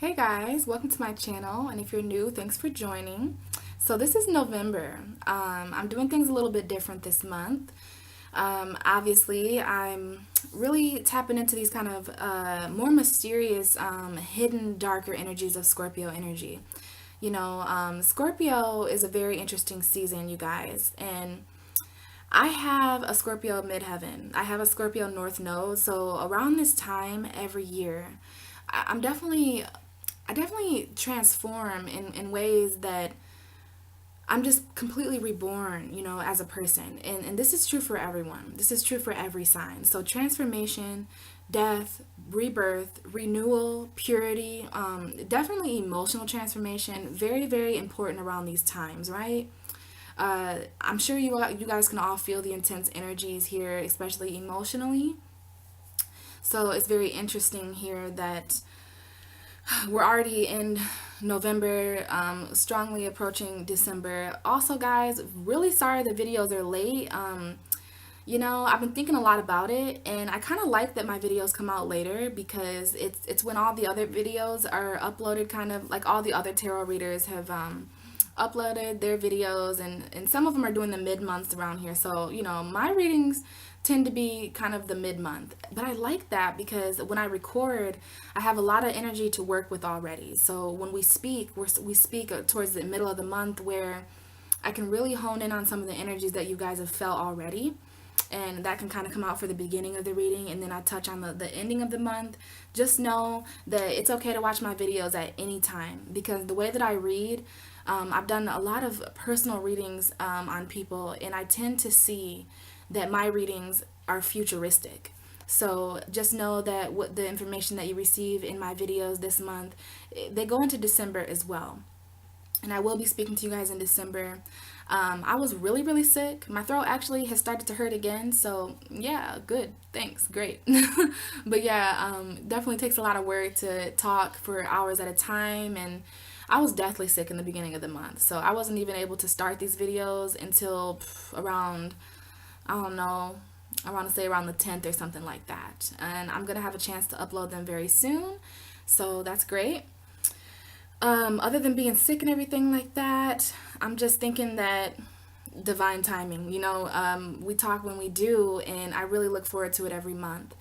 Hey guys, welcome to my channel, and if you're new, thanks for joining. So this is November. I'm doing things a little bit different this month. Obviously, I'm really tapping into these kind of more mysterious, hidden, darker energies of Scorpio energy. Scorpio is a very interesting season, you guys, and I have a Scorpio midheaven. I have a Scorpio north node. So around this time every year, I'm definitely transform in ways that I'm just completely reborn, as a person. And this is true for everyone. This is true for every sign. So transformation, death, rebirth, renewal, purity, definitely emotional transformation, very, very important around these times, right? I'm sure you guys can all feel the intense energies here, especially emotionally. So it's very interesting here that we're already in November, strongly approaching December. Also, guys, really sorry the videos are late. I've been thinking a lot about it, and I kind of like that my videos come out later because it's when all the other videos are uploaded, kind of like all the other tarot readers have uploaded their videos, and some of them are doing the mid-months around here. So, my readings tend to be kind of the mid-month. But I like that because when I record, I have a lot of energy to work with already. So when we speak, we speak towards the middle of the month where I can really hone in on some of the energies that you guys have felt already. And that can kind of come out for the beginning of the reading, and then I touch on the ending of the month. Just know that it's okay to watch my videos at any time because the way that I read, I've done a lot of personal readings on people, and I tend to see that my readings are futuristic. So just know that what the information that you receive in my videos this month, they go into December as well. And I will be speaking to you guys in December. I was really, really sick. My throat actually has started to hurt again. So yeah, good. Thanks. Great. But yeah, definitely takes a lot of work to talk for hours at a time. And I was deathly sick in the beginning of the month. So I wasn't even able to start these videos until around, I don't know, I want to say around the 10th or something like that. And I'm going to have a chance to upload them very soon. So that's great. Other than being sick and everything like that, I'm just thinking that divine timing, we talk when we do, and I really look forward to it every month.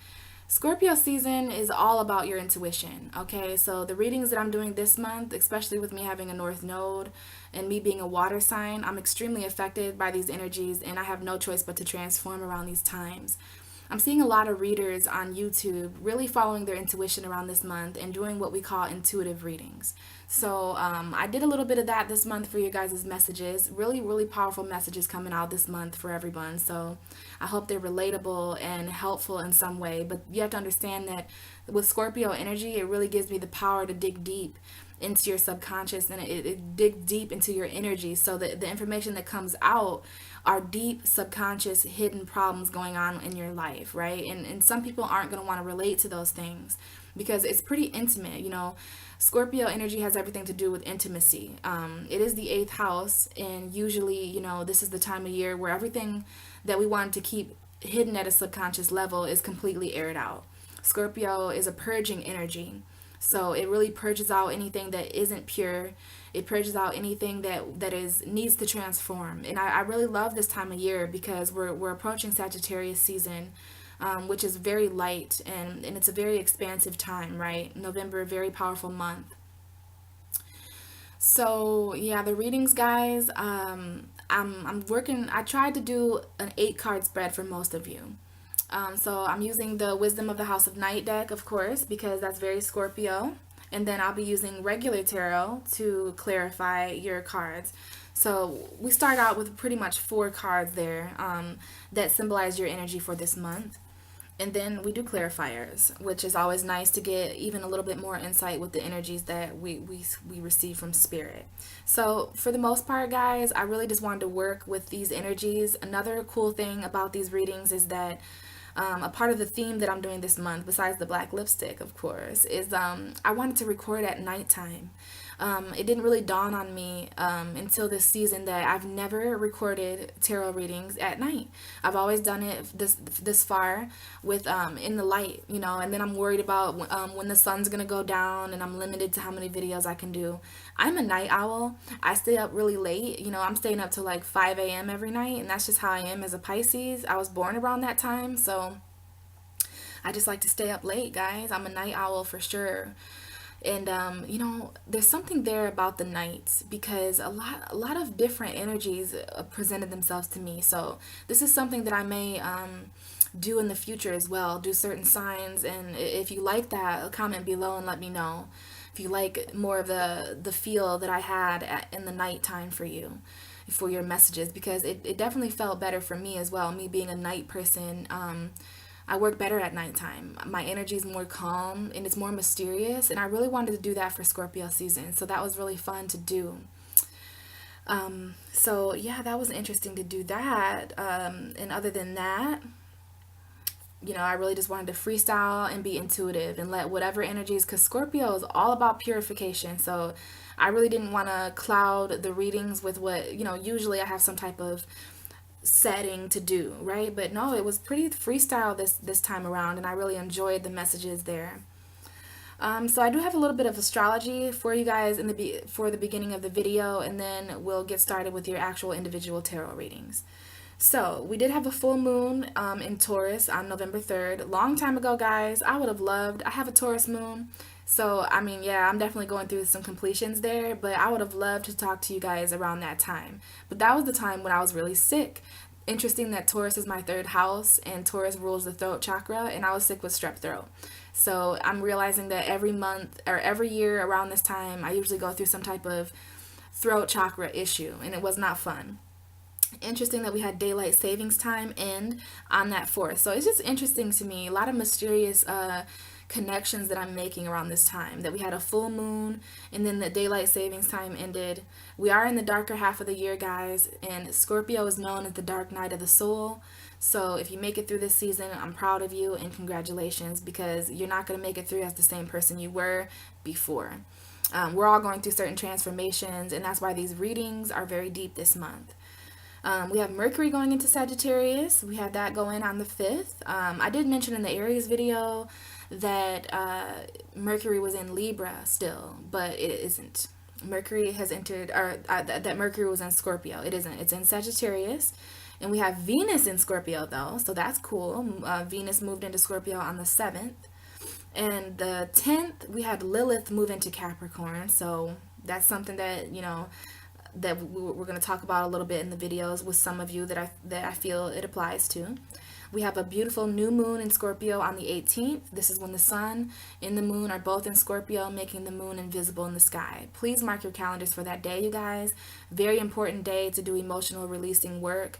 Scorpio season is all about your intuition, okay? So the readings that I'm doing this month, especially with me having a North Node and me being a water sign, I'm extremely affected by these energies, and I have no choice but to transform around these times. I'm seeing a lot of readers on YouTube really following their intuition around this month and doing what we call intuitive readings. So I did a little bit of that this month for you guys' messages. Really, really powerful messages coming out this month for everyone. So I hope they're relatable and helpful in some way. But you have to understand that with Scorpio energy, it really gives me the power to dig deep into your subconscious, and it dig deep into your energy, so that the information that comes out are deep subconscious hidden problems going on in your life, right? And some people aren't going to want to relate to those things because it's pretty intimate. Scorpio energy has everything to do with intimacy. It is the eighth house, and usually, this is the time of year where everything that we want to keep hidden at a subconscious level is completely aired out. Scorpio is a purging energy. So it really purges out anything that isn't pure. It purges out anything that needs to transform. And I really love this time of year because we're approaching Sagittarius season, which is very light, and it's a very expansive time, right? November, a very powerful month. So yeah, the readings, guys. I'm working. I tried to do an 8-card spread for most of you. So I'm using the Wisdom of the House of Night deck, of course, because that's very Scorpio. And then I'll be using regular tarot to clarify your cards. So we start out with pretty much 4 cards there that symbolize your energy for this month. And then we do clarifiers, which is always nice to get even a little bit more insight with the energies that we receive from spirit. So for the most part, guys, I really just wanted to work with these energies. Another cool thing about these readings is that a part of the theme that I'm doing this month, besides the black lipstick, of course, is I wanted to record at nighttime. It didn't really dawn on me until this season that I've never recorded tarot readings at night. I've always done it this far with in the light, you know, and then I'm worried about when the sun's gonna go down, and I'm limited to how many videos I can do. I'm a night owl. I stay up really late. You know, I'm staying up till like 5 a.m. every night, and that's just how I am as a Pisces. I was born around that time, so I just like to stay up late, guys. I'm a night owl for sure. And you know, there's something there about the nights because a lot of different energies presented themselves to me. So this is something that I may do in the future as well. Do certain signs, and if you like that, comment below and let me know. If you like more of the feel that I had in the nighttime for you, for your messages, because it definitely felt better for me as well. Me being a night person, I work better at nighttime. My energy is more calm and it's more mysterious, and I really wanted to do that for Scorpio season, so that was really fun to do. So yeah, that was interesting to do that. And other than that, you know, I really just wanted to freestyle and be intuitive and let whatever energies, because Scorpio is all about purification. So I really didn't want to cloud the readings with what, you know, usually I have some type of setting to do, right? But no, it was pretty freestyle this time around, and I really enjoyed the messages there. So I do have a little bit of astrology for you guys for the beginning of the video, and then we'll get started with your actual individual tarot readings. So we did have a full moon in Taurus on November 3rd. Long time ago, guys. I would have loved. I have a Taurus moon. So, I mean, yeah, I'm definitely going through some completions there, but I would have loved to talk to you guys around that time. But that was the time when I was really sick. Interesting that Taurus is my third house, and Taurus rules the throat chakra, and I was sick with strep throat. So I'm realizing that every month or every year around this time, I usually go through some type of throat chakra issue, and it was not fun. Interesting that we had daylight savings time end on that 4th. So it's just interesting to me. A lot of mysterious connections that I'm making around this time. That we had a full moon, and then the daylight savings time ended. We are in the darker half of the year, guys, and Scorpio is known as the dark night of the soul. So if you make it through this season, I'm proud of you and congratulations, because you're not going to make it through as the same person you were before. We're all going through certain transformations, and that's why these readings are very deep this month. We have Mercury going into Sagittarius. We had that going on the 5th. I did mention in the Aries video that Mercury was in Libra still, but it isn't. Mercury has entered, or that Mercury was in Scorpio. It isn't. It's in Sagittarius. And we have Venus in Scorpio, though, so that's cool. Venus moved into Scorpio on the 7th. And the 10th, we had Lilith move into Capricorn, so that's something that, you know, that we're going to talk about a little bit in the videos with some of you that I feel it applies to. We have a beautiful new moon in Scorpio on the 18th. This is when the sun and the moon are both in Scorpio, making the moon invisible in the sky. Please mark your calendars for that day, you guys. Very important day to do emotional releasing work.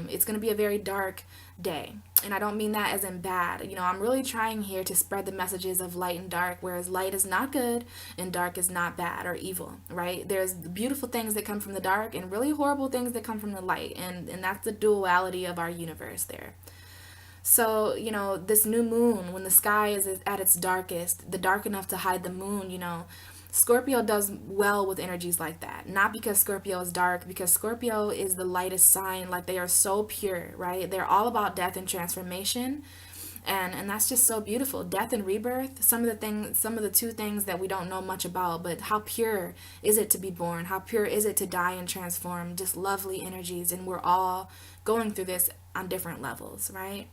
It's going to be a very dark day. And I don't mean that as in bad. You know, I'm really trying here to spread the messages of light and dark, whereas light is not good and dark is not bad or evil, right? There's beautiful things that come from the dark and really horrible things that come from the light. And that's the duality of our universe there. So, you know, this new moon, when the sky is at its darkest, the dark enough to hide the moon, you know, Scorpio does well with energies like that. Not because Scorpio is dark, because Scorpio is the lightest sign. Like, they are so pure, right? They're all about death and transformation. And that's just so beautiful. Death and rebirth, some of the two things that we don't know much about, but how pure is it to be born? How pure is it to die and transform? Just lovely energies, and we're all going through this on different levels, right?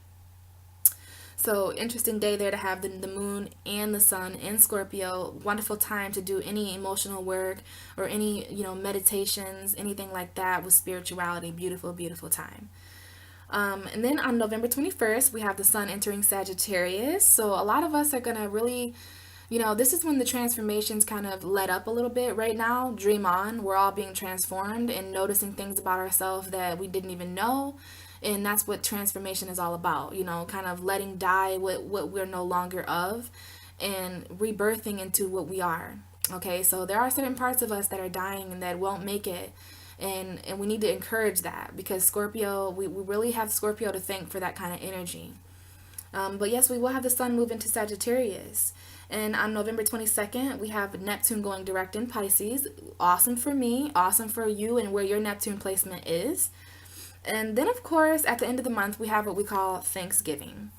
So interesting day there to have the moon and the sun in Scorpio. Wonderful time to do any emotional work or any, you know, meditations, anything like that with spirituality. Beautiful, beautiful time. And then on November 21st, we have the sun entering Sagittarius. So a lot of us are going to really, you know, this is when the transformations kind of let up a little bit right now. Dream on. We're all being transformed and noticing things about ourselves that we didn't even know. And that's what transformation is all about, you know, kind of letting die what we're no longer of and rebirthing into what we are. Okay, so there are certain parts of us that are dying and that won't make it. And we need to encourage that, because Scorpio, we really have Scorpio to thank for that kind of energy. But yes, we will have the sun move into Sagittarius. And on November 22nd, we have Neptune going direct in Pisces. Awesome for me, awesome for you, and where your Neptune placement is. And then, of course, at the end of the month, we have what we call Thanksgiving.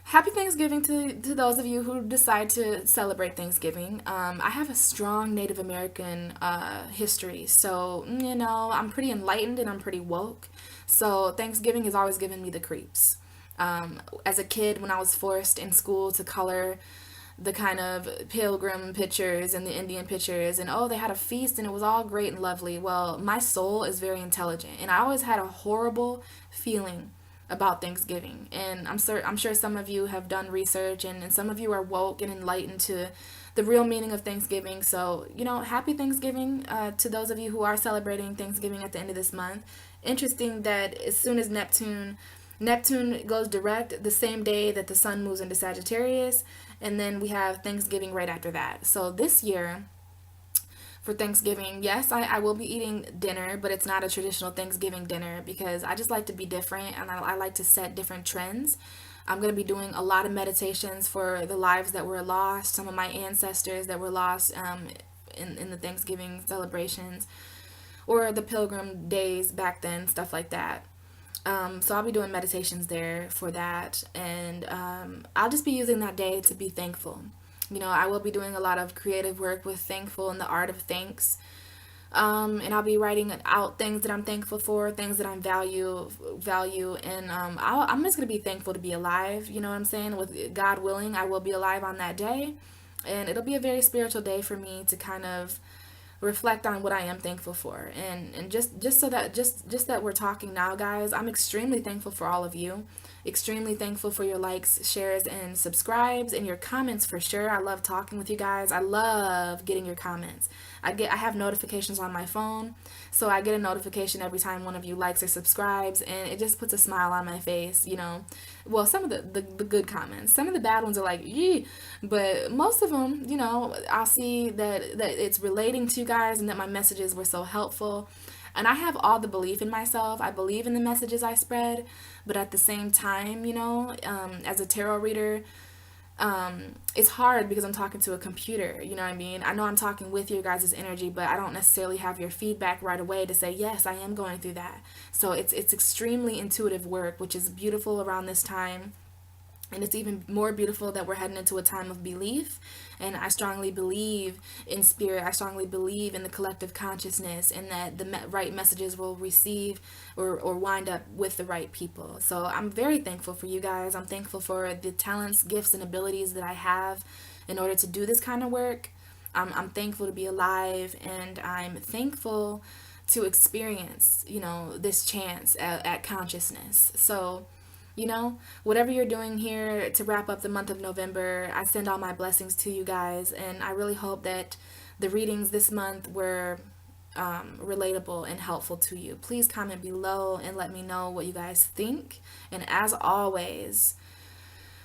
Happy Thanksgiving to those of you who decide to celebrate Thanksgiving. I have a strong Native American history, so, I'm pretty enlightened and I'm pretty woke. So, Thanksgiving has always given me the creeps. As a kid, when I was forced in school to color the kind of pilgrim pictures and the Indian pictures, and oh, they had a feast and it was all great and lovely. Well, my soul is very intelligent, and I always had a horrible feeling about Thanksgiving. And I'm sure some of you have done research, and some of you are woke and enlightened to the real meaning of Thanksgiving. So, happy Thanksgiving to those of you who are celebrating Thanksgiving at the end of this month. Interesting that as soon as Neptune goes direct the same day that the sun moves into Sagittarius, and then we have Thanksgiving right after that. So this year, for Thanksgiving, yes, I will be eating dinner, but it's not a traditional Thanksgiving dinner because I just like to be different, and I like to set different trends. I'm going to be doing a lot of meditations for the lives that were lost, some of my ancestors that were lost in the Thanksgiving celebrations, or the pilgrim days back then, stuff like that. So I'll be doing meditations there for that, and I'll just be using that day to be thankful. I will be doing a lot of creative work with Thankful and the Art of Thanks, and I'll be writing out things that I'm thankful for, things that I value, and I'm just gonna be thankful to be alive. You know what I'm saying? With God willing, I will be alive on that day, and it'll be a very spiritual day for me to kind of reflect on what I am thankful for. And just so that just that we're talking now, guys, I'm extremely thankful for all of you. Extremely thankful for your likes, shares, and subscribes, and your comments for sure. I love talking with you guys. I love getting your comments. I have notifications on my phone, so I get a notification every time one of you likes or subscribes, and it just puts a smile on my face. Well, some of the good comments. Some of the bad ones are like, yee, but most of them, I'll see that it's relating to you guys and that my messages were so helpful. And I have all the belief in myself. I believe in the messages I spread, but at the same time, as a tarot reader, it's hard because I'm talking to a computer, you know what I mean? I know I'm talking with your guys' energy, but I don't necessarily have your feedback right away to say, yes, I am going through that. So it's extremely intuitive work, which is beautiful around this time. And it's even more beautiful that we're heading into a time of belief. And I strongly believe in spirit. I strongly believe in the collective consciousness, and that the right messages will receive or wind up with the right people. So I'm very thankful for you guys. I'm thankful for the talents, gifts, and abilities that I have in order to do this kind of work. I'm thankful to be alive, and I'm thankful to experience, this chance at consciousness. So, whatever you're doing here to wrap up the month of November, I send all my blessings to you guys, and I really hope that the readings this month were relatable and helpful to you. Please comment below and let me know what you guys think. And as always,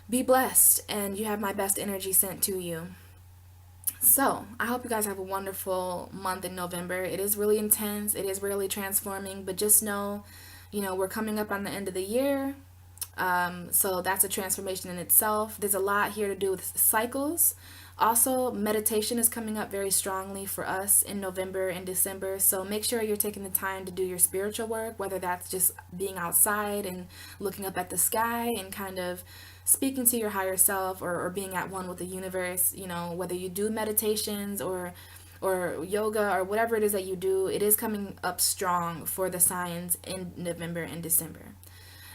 be blessed, and you have my best energy sent to you. So, I hope you guys have a wonderful month in November. It is really intense, it is really transforming, but just know, we're coming up on the end of the year. So that's a transformation in itself. There's a lot here to do with cycles. Also, meditation is coming up very strongly for us in November and December. So make sure you're taking the time to do your spiritual work, whether that's just being outside and looking up at the sky and kind of speaking to your higher self, or being at one with the universe. Whether you do meditations or yoga or whatever it is that you do, it is coming up strong for the signs in November and December.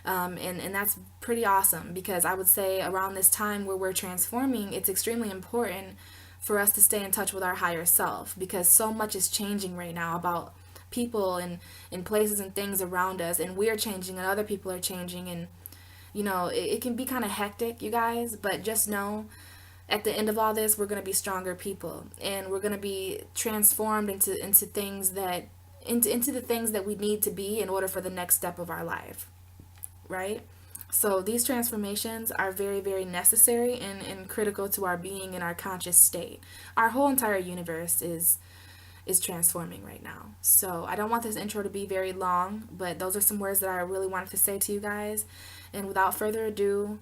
And that's pretty awesome, because I would say around this time where we're transforming, it's extremely important for us to stay in touch with our higher self, because so much is changing right now about people and places and things around us, and we're changing and other people are changing, and it can be kind of hectic, you guys, but just know at the end of all this, we're going to be stronger people, and we're going to be transformed into things that into the things that we need to be in order for the next step of our life. Right? So these transformations are very, very necessary and critical to our being and our conscious state. Our whole entire universe is transforming right now. So I don't want this intro to be very long, but those are some words that I really wanted to say to you guys. And without further ado,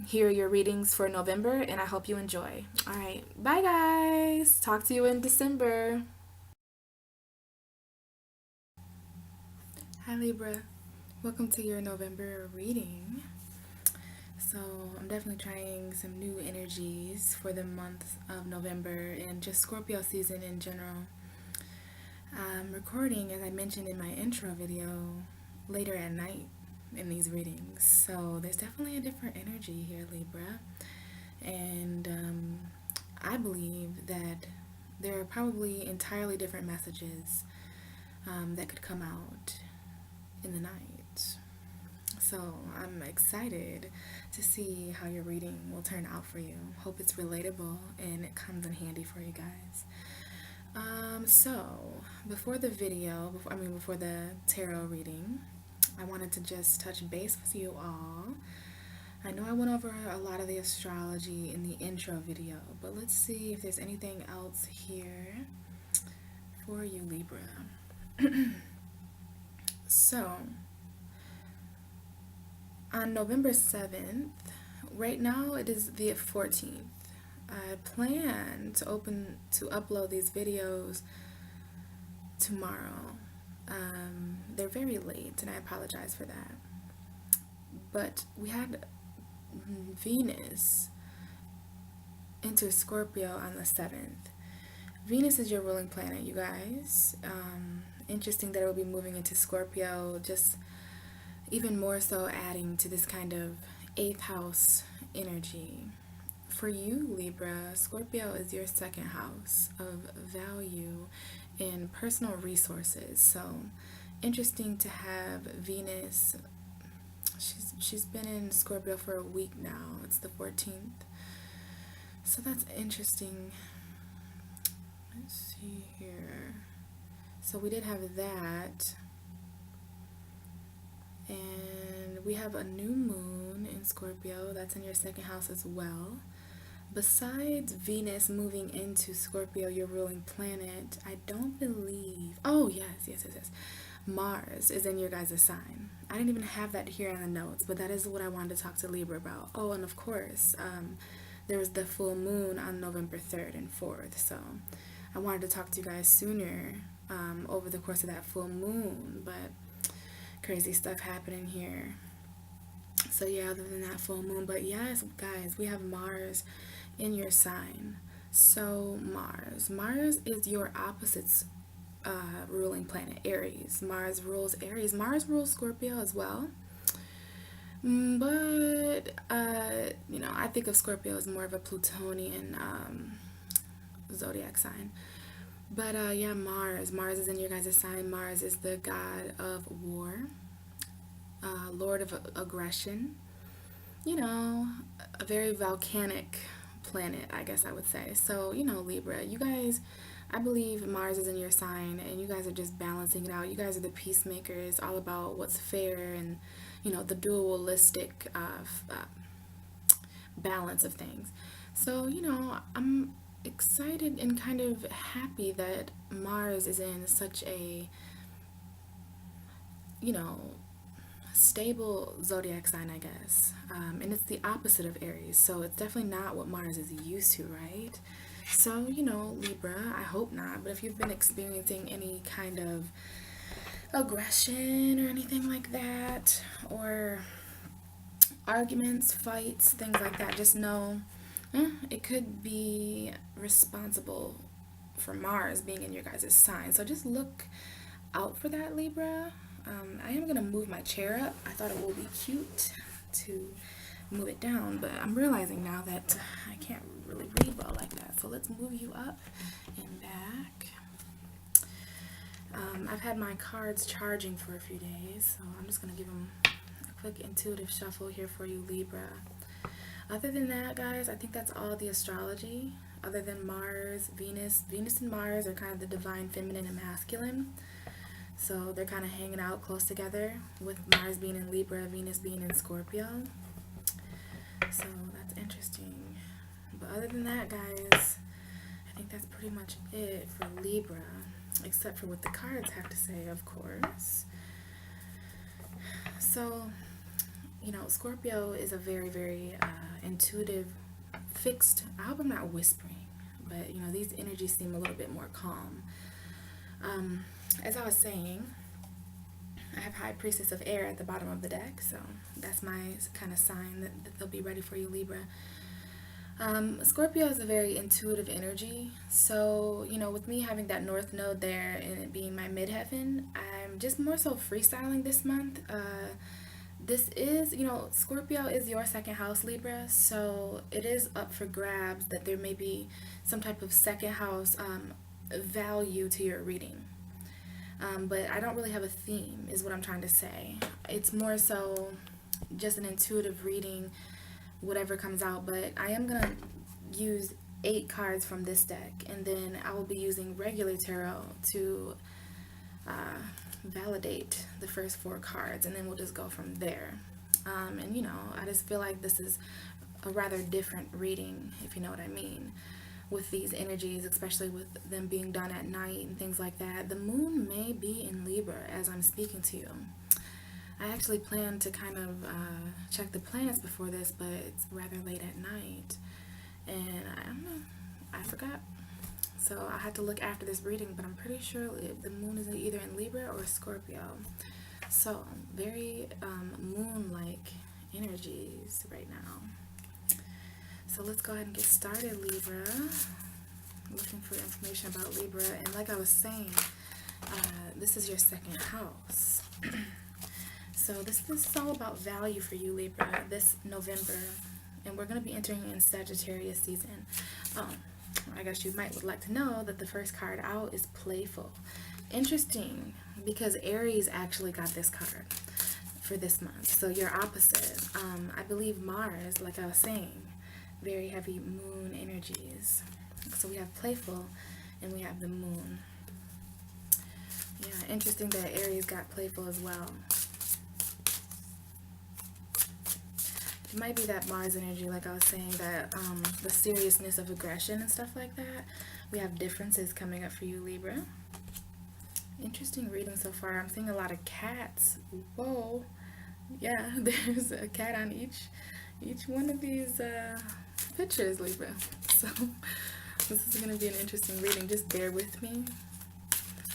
hear your readings for November, and I hope you enjoy. All right, bye guys. Talk to you in December. Hi Libra, welcome to your November reading. So I'm definitely trying some new energies for the month of November and just Scorpio season in general. I'm recording, as I mentioned in my intro video, later at night in these readings. So there's definitely a different energy here, Libra. And I believe that there are probably entirely different messages that could come out in the night. So I'm excited to see how your reading will turn out for you. Hope it's relatable and it comes in handy for you guys. So before the video, before the tarot reading, I wanted to just touch base with you all. I know I went over a lot of the astrology in the intro video, but let's see if there's anything else here for you, Libra. So, on November 7th, right now it is the 14th. I plan to upload these videos tomorrow. They're very late, and I apologize for that. But we had Venus enter Scorpio on the 7th. Venus is your ruling planet, you guys. Interesting that it will be moving into Scorpio, just even more so adding to this kind of 8th house energy. For you, Libra, Scorpio is your second house of value and personal resources. So interesting to have Venus. She's been in Scorpio for a week now. It's the 14th. So that's interesting. Let's see here. So we did have that. And we have a new moon in Scorpio. That's in your second house as well. Besides Venus moving into Scorpio, your ruling planet, I don't believe... Oh, yes. Mars is in your guys' sign. I didn't even have that here in the notes, but that is what I wanted to talk to Libra about. Oh, and of course, there was the full moon on November 3rd and 4th, so I wanted to talk to you guys sooner over the course of that full moon, but crazy stuff happening here. So yeah, other than that full moon, but yes, guys, we have Mars in your sign. So Mars is your opposites ruling planet, Aries. Mars rules Aries. Mars rules Scorpio as well. But I think of Scorpio as more of a Plutonian zodiac sign. But yeah, Mars is in your guys' sign. Mars is the god of war, lord of aggression. A very volcanic planet, I guess I would say. So, Libra, you guys, I believe Mars is in your sign and you guys are just balancing it out. You guys are the peacemakers, all about what's fair and, the dualistic balance of things. So, I'm excited and kind of happy that Mars is in such a, stable zodiac sign, I guess. And it's the opposite of Aries, so it's definitely not what Mars is used to, right? So, Libra, I hope not, but if you've been experiencing any kind of aggression or anything like that, or arguments, fights, things like that, just know it could be responsible for Mars being in your guys' sign. So just look out for that, Libra. I am going to move my chair up. I thought it would be cute to move it down, but I'm realizing now that I can't really read well like that. So let's move you up and back. I've had my cards charging for a few days, so I'm just going to give them a quick intuitive shuffle here for you, Libra. Other than that, guys, I think that's all the astrology. Other than Mars, Venus and Mars are kind of the divine feminine and masculine. So they're kind of hanging out close together, with Mars being in Libra, Venus being in Scorpio. So that's interesting. But other than that, guys, I think that's pretty much it for Libra, except for what the cards have to say, of course. So Scorpio is a very, very intuitive, fixed. I hope I'm not whispering, but these energies seem a little bit more calm. Um, as I was saying, I have High Priestess of Air at the bottom of the deck, so that's my kind of sign that they'll be ready for you, Libra. Scorpio is a very intuitive energy. So, with me having that North Node there and it being my midheaven, I'm just more so freestyling this month. This is, Scorpio is your second house, Libra. So it is up for grabs that there may be some type of second house value to your reading. But I don't really have a theme, is what I'm trying to say. It's more so just an intuitive reading, whatever comes out. But I am going to use 8 cards from this deck, and then I will be using regular tarot to validate the first 4 cards, and then we'll just go from there. And I just feel like this is a rather different reading, if you know what I mean, with these energies, especially with them being done at night and things like that. The moon may be in Libra as I'm speaking to you. I actually planned to kind of check the planets before this, but it's rather late at night, and I don't know, I forgot. So I had to look after this reading, but I'm pretty sure the moon is either in Libra or Scorpio. So very moon-like energies right now. So let's go ahead and get started, Libra. Looking for information about Libra, and like I was saying, this is your second house. So this is all about value for you, Libra, this November, and we're going to be entering in Sagittarius season. I guess you might would like to know that the first card out is playful. Interesting, because Aries actually got this card for this month. So you're opposite. I believe Mars, like I was saying, very heavy moon energies. So we have playful and we have the moon. Yeah, interesting that Aries got playful as well. It might be that Mars energy, like I was saying, that the seriousness of aggression and stuff like that. We have differences coming up for you, Libra. Interesting reading so far. I'm seeing a lot of cats. Whoa. Yeah, there's a cat on each one of these pictures, Libra. So this is going to be an interesting reading. Just bear with me.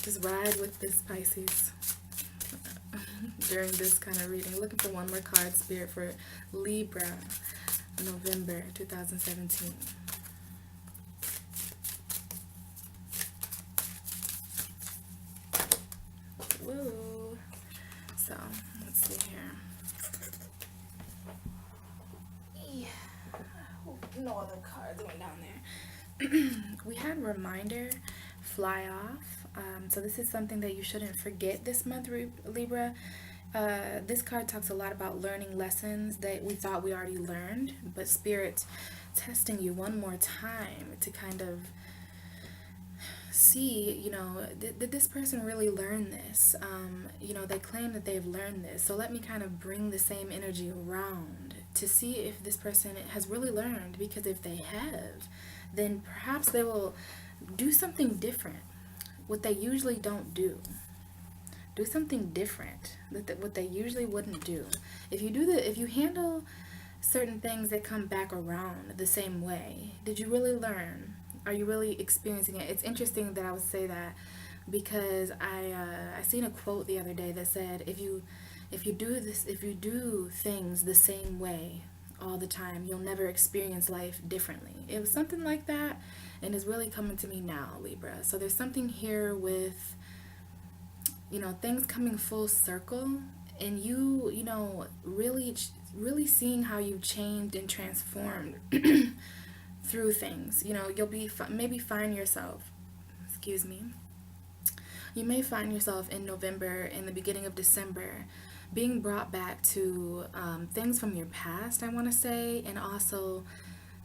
Just ride with this, Pisces, during this kind of reading. Looking for one more card, Spirit, for Libra, November 2017. Woo. So, let's see here. Yeah. Oh, no other cards went down there. We had Reminder, Fly Off. So this is something that you shouldn't forget this month, Libra. This card talks a lot about learning lessons that we thought we already learned, but Spirit testing you one more time to kind of see, did this person really learn this? They claim that they've learned this, so let me kind of bring the same energy around to see if this person has really learned, because if they have, then perhaps they will do something different, what they usually don't do. Do something different, what they usually wouldn't do. If you handle certain things that come back around the same way, did you really learn? Are you really experiencing it? It's interesting that I would say that, because I seen a quote the other day that said, if you do things the same way all the time, you'll never experience life differently. It was something like that, and it's really coming to me now, Libra. So there's something here with things coming full circle, and you really seeing how you've changed and transformed through things. You'll be maybe find yourself, excuse me, you may find yourself in November, in the beginning of December, being brought back to things from your past, I want to say, and also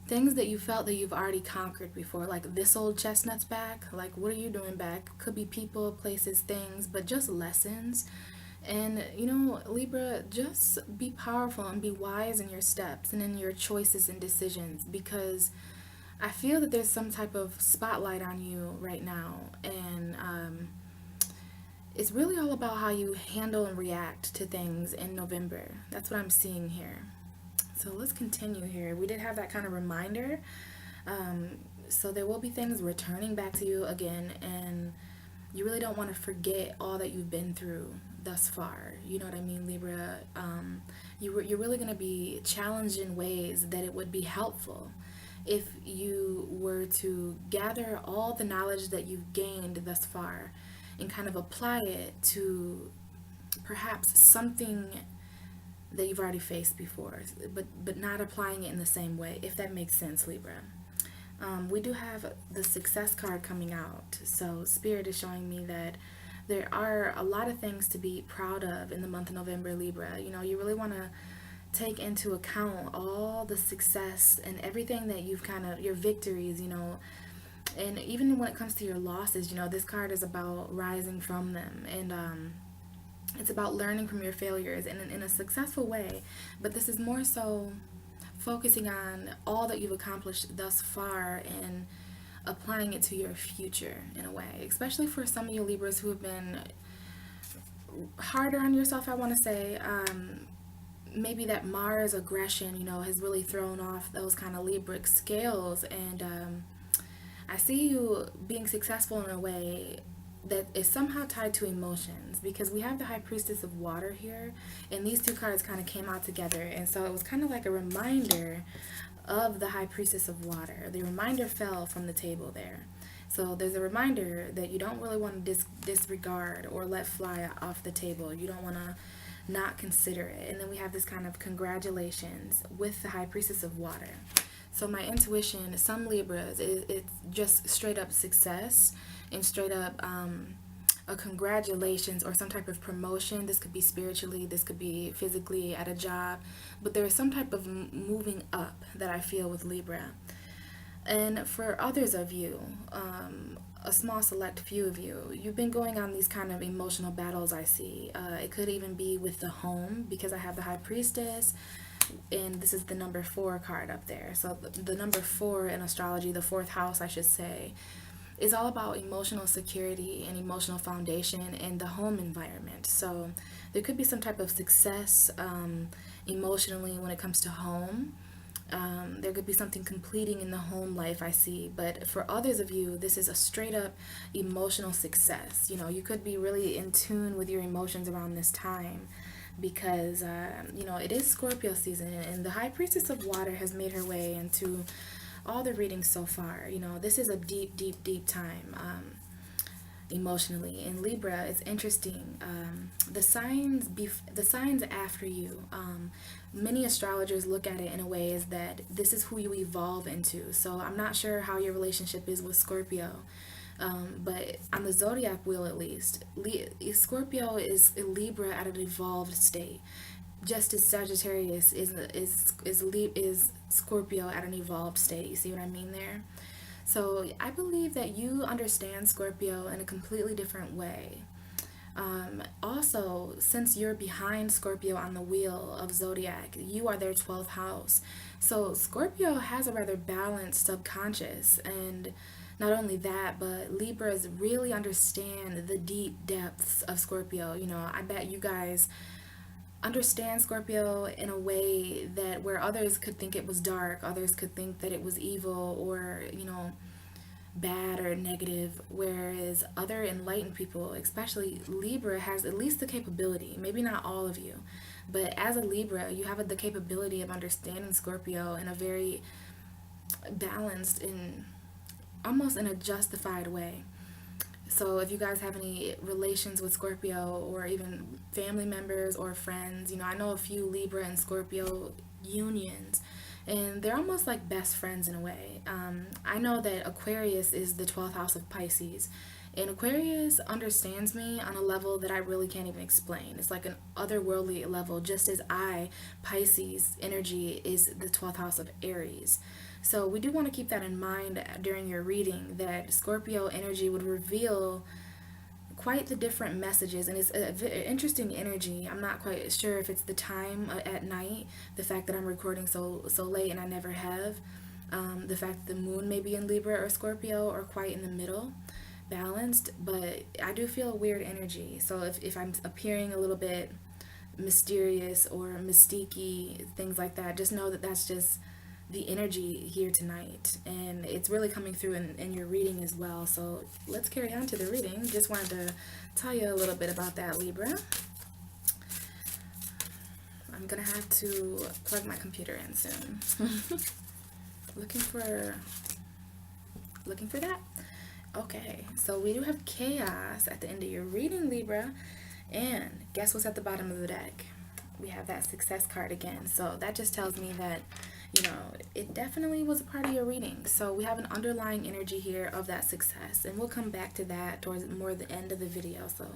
things that you felt that you've already conquered before, like this old chestnut's back. Like, what are you doing back? Could be people, places, things, but just lessons. And Libra, just be powerful and be wise in your steps and in your choices and decisions, because I feel that there's some type of spotlight on you right now, and it's really all about how you handle and react to things in November. That's what I'm seeing here. So let's continue here. We did have that kind of reminder. Um, so there will be things returning back to you again, and you really don't want to forget all that you've been through thus far. You know what I mean, Libra? You're really going to be challenged in ways that it would be helpful if you were to gather all the knowledge that you've gained thus far and kind of apply it to perhaps something that you've already faced before, but not applying it in the same way, if that makes sense, Libra. We do have the success card coming out. So Spirit is showing me that there are a lot of things to be proud of in the month of November, Libra. You know, you really want to take into account all the success and everything that you've your victories, you know. And even when it comes to your losses, you know, this card is about rising from them. And it's about learning from your failures in a successful way. But this is more so focusing on all that you've accomplished thus far and applying it to your future in a way, especially for some of you Libras who have been harder on yourself, I want to say. Maybe that Mars aggression, you know, has really thrown off those kind of Libra scales, and I see you being successful in a way that is somehow tied to emotions, because we have the High Priestess of Water here, and these two cards kind of came out together, and so it was kind of like a reminder of the High Priestess of Water. The reminder fell from the table there. So there's a reminder that you don't really want to disregard or let fly off the table. You don't want to not consider it. And then we have this kind of congratulations with the High Priestess of Water. So my intuition, some Libras, it's just straight up success and straight up a congratulations or some type of promotion. This could be spiritually, this could be physically at a job, but there's some type of moving up that I feel with Libra. And for others of you, a small select few of you, you've been going on these kind of emotional battles, I see. It could even be with the home, because I have the High Priestess, and this is the number 4 card up there. So the number 4 in astrology, the 4th house, I should say, is all about emotional security and emotional foundation in the home environment. So there could be some type of success emotionally when it comes to home. There could be something completing in the home life, I see. But for others of you, this is a straight up emotional success. You know, you could be really in tune with your emotions around this time, because you know, it is Scorpio season, and the High Priestess of Water has made her way into all the readings so far. You know, this is a deep time emotionally. In Libra, it's interesting. The signs after you. Many astrologers look at it in a way is that this is who you evolve into. So I'm not sure how your relationship is with Scorpio. But on the zodiac wheel, at least, Scorpio is a Libra at an evolved state, just as Sagittarius is Scorpio at an evolved state. You see what I mean there? So I believe that you understand Scorpio in a completely different way. Also, since you're behind Scorpio on the wheel of zodiac, you are their 12th house. So Scorpio has a rather balanced subconscious, and not only that, but Libras really understand the deep depths of Scorpio. You know, I bet you guys understand Scorpio in a way that where others could think it was dark, others could think that it was evil or, you know, bad or negative, whereas other enlightened people, especially Libra, has at least the capability, maybe not all of you, but as a Libra, you have the capability of understanding Scorpio in a very balanced and almost in a justified way. So if you guys have any relations with Scorpio, or even family members or friends, you know, I know a few Libra and Scorpio unions, and they're almost like best friends in a way. I know that Aquarius is the 12th house of Pisces, and Aquarius understands me on a level that I really can't even explain. It's like an otherworldly level, just as Pisces energy, is the 12th house of Aries. So we do want to keep that in mind during your reading, that Scorpio energy would reveal quite the different messages, and it's an interesting energy. I'm not quite sure if it's the time at night, the fact that I'm recording so late and I never have, the fact that the moon may be in Libra or Scorpio or quite in the middle, balanced, but I do feel a weird energy. So if I'm appearing a little bit mysterious or mystique-y, things like that, just know that that's just the energy here tonight, and it's really coming through in your reading as well. So let's carry on to the reading. Just wanted to tell you a little bit about that, Libra. I'm gonna have to plug my computer in soon. looking for that. Okay, so we do have chaos at the end of your reading, Libra. And guess what's at the bottom of the deck? We have that success card again. So that just tells me that, you know, it definitely was a part of your reading. So we have an underlying energy here of that success. And we'll come back to that towards more the end of the video. So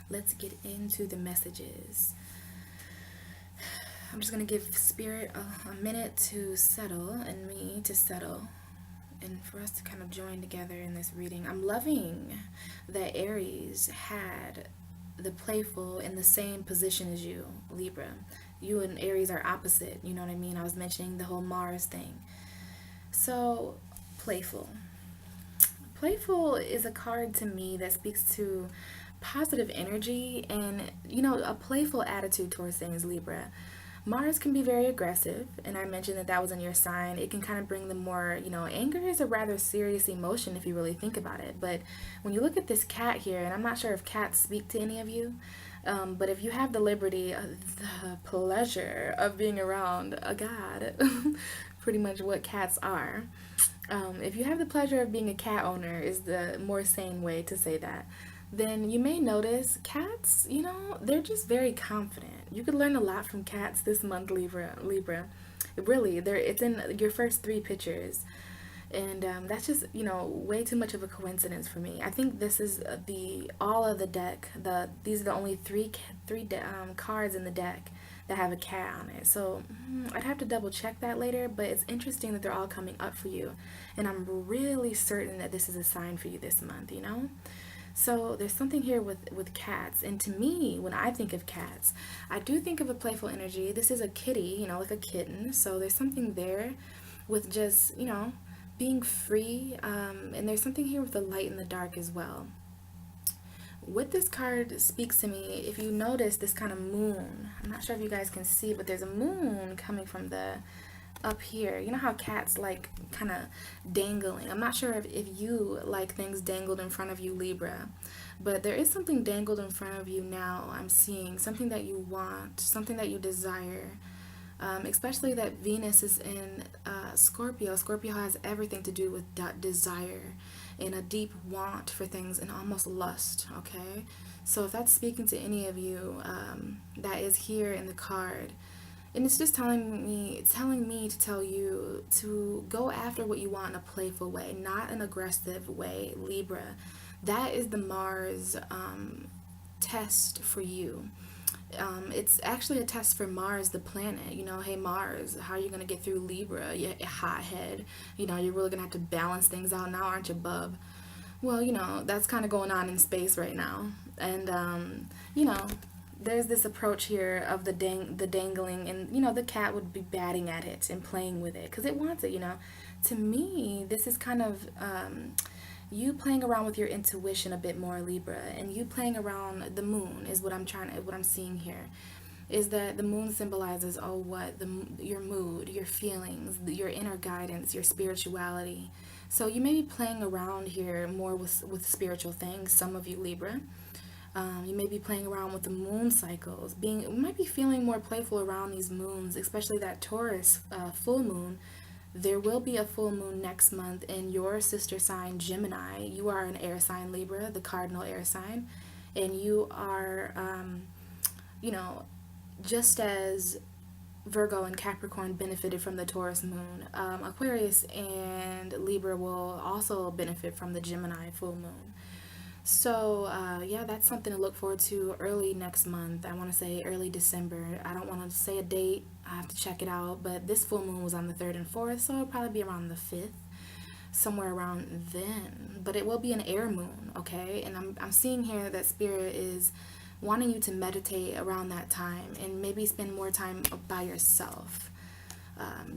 let's get into the messages. I'm just going to give Spirit a minute to settle and me to settle, and for us to kind of join together in this reading. I'm loving that Aries had the playful in the same position as you, Libra. You and Aries are opposite, you know what I mean? I was mentioning the whole Mars thing. So, playful. Playful is a card to me that speaks to positive energy and, you know, a playful attitude towards things, Libra. Mars can be very aggressive, and I mentioned that that was in your sign. It can kind of bring the more, you know, anger is a rather serious emotion if you really think about it. But when you look at this cat here, and I'm not sure if cats speak to any of you, but if you have the liberty, the pleasure of being around a god, pretty much what cats are, if you have the pleasure of being a cat owner is the more sane way to say that, then you may notice cats, you know, they're just very confident. You could learn a lot from cats this month, Libra. Really, it's in your first 3 pictures. And that's just, you know, way too much of a coincidence for me. I think this is all of the deck. These are the only three cards in the deck that have a cat on it. So I'd have to double check that later, but it's interesting that they're all coming up for you. And I'm really certain that this is a sign for you this month, you know? So there's something here with cats, and to me, when I think of cats, I do think of a playful energy. This is a kitty, you know, like a kitten, so there's something there with just, you know, being free, and there's something here with the light and the dark as well. What this card speaks to me, if you notice this kind of moon, I'm not sure if you guys can see, but there's a moon coming from the up here. You know how cats like kind of dangling. I'm not sure if you like things dangled in front of you, Libra, but there is something dangled in front of you now. I'm seeing something that you want, something that you desire, especially that Venus is in Scorpio. Scorpio has everything to do with desire and a deep want for things and almost lust, okay? So if that's speaking to any of you, that is here in the card. And it's just telling me to tell you to go after what you want in a playful way, not an aggressive way, Libra. That is the Mars test for you. It's actually a test for Mars, the planet. You know, hey Mars, how are you going to get through Libra, you hothead? You know, you're really going to have to balance things out now, aren't you, bub? Well, you know, that's kind of going on in space right now. And, you know, there's this approach here of the dangling, and you know the cat would be batting at it and playing with it because it wants it, you know. To me, this is kind of you playing around with your intuition a bit more, Libra, and you playing around the moon is what I'm seeing here. Is that the moon symbolizes your mood, your feelings, your inner guidance, your spirituality. So you may be playing around here more with spiritual things, some of you, Libra. You may be playing around with the moon cycles. You might be feeling more playful around these moons, especially that Taurus full moon. There will be a full moon next month in your sister sign, Gemini. You are an air sign, Libra, the cardinal air sign. And you are, you know, just as Virgo and Capricorn benefited from the Taurus moon, Aquarius and Libra will also benefit from the Gemini full moon. So, yeah, that's something to look forward to early next month. I want to say early December. I don't want to say a date. I have to check it out. But this full moon was on the 3rd and 4th, so it'll probably be around the 5th, somewhere around then. But it will be an air moon, okay? And I'm seeing here that Spirit is wanting you to meditate around that time and maybe spend more time by yourself.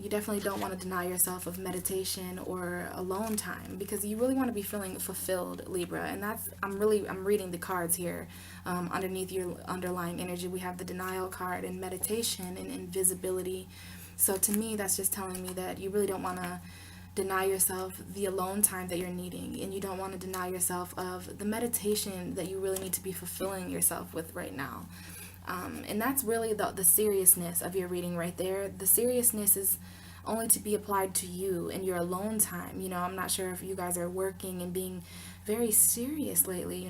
You definitely don't want to deny yourself of meditation or alone time, because you really want to be feeling fulfilled, Libra. And that's, I'm reading the cards here. Underneath your underlying energy, we have the denial card and meditation and invisibility. So to me, that's just telling me that you really don't want to deny yourself the alone time that you're needing, and you don't want to deny yourself of the meditation that you really need to be fulfilling yourself with right now. And that's really the seriousness of your reading right there. The seriousness is only to be applied to you in your alone time. I'm not sure if you guys are working and being very serious lately.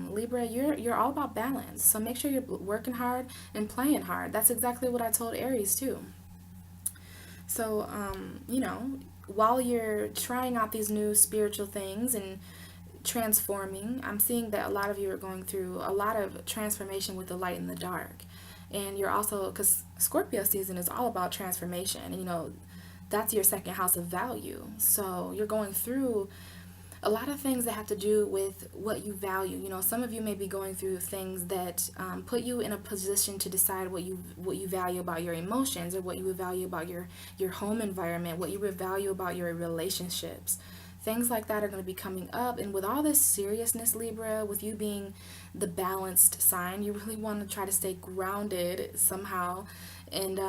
Libra, you're all about balance. So make sure you're working hard and playing hard. That's exactly what I told Aries too. So, while you're trying out these new spiritual things and transforming, I'm seeing that a lot of you are going through a lot of transformation with the light and the dark. And you're also, because Scorpio season is all about transformation, and that's your second house of value. So you're going through a lot of things that have to do with what you value. Some of you may be going through things that put you in a position to decide what you value about your emotions, or what you value about your home environment, what you value about your relationships. Things like that are going to be coming up. And with all this seriousness, Libra, with you being the balanced sign, you really want to try to stay grounded somehow. And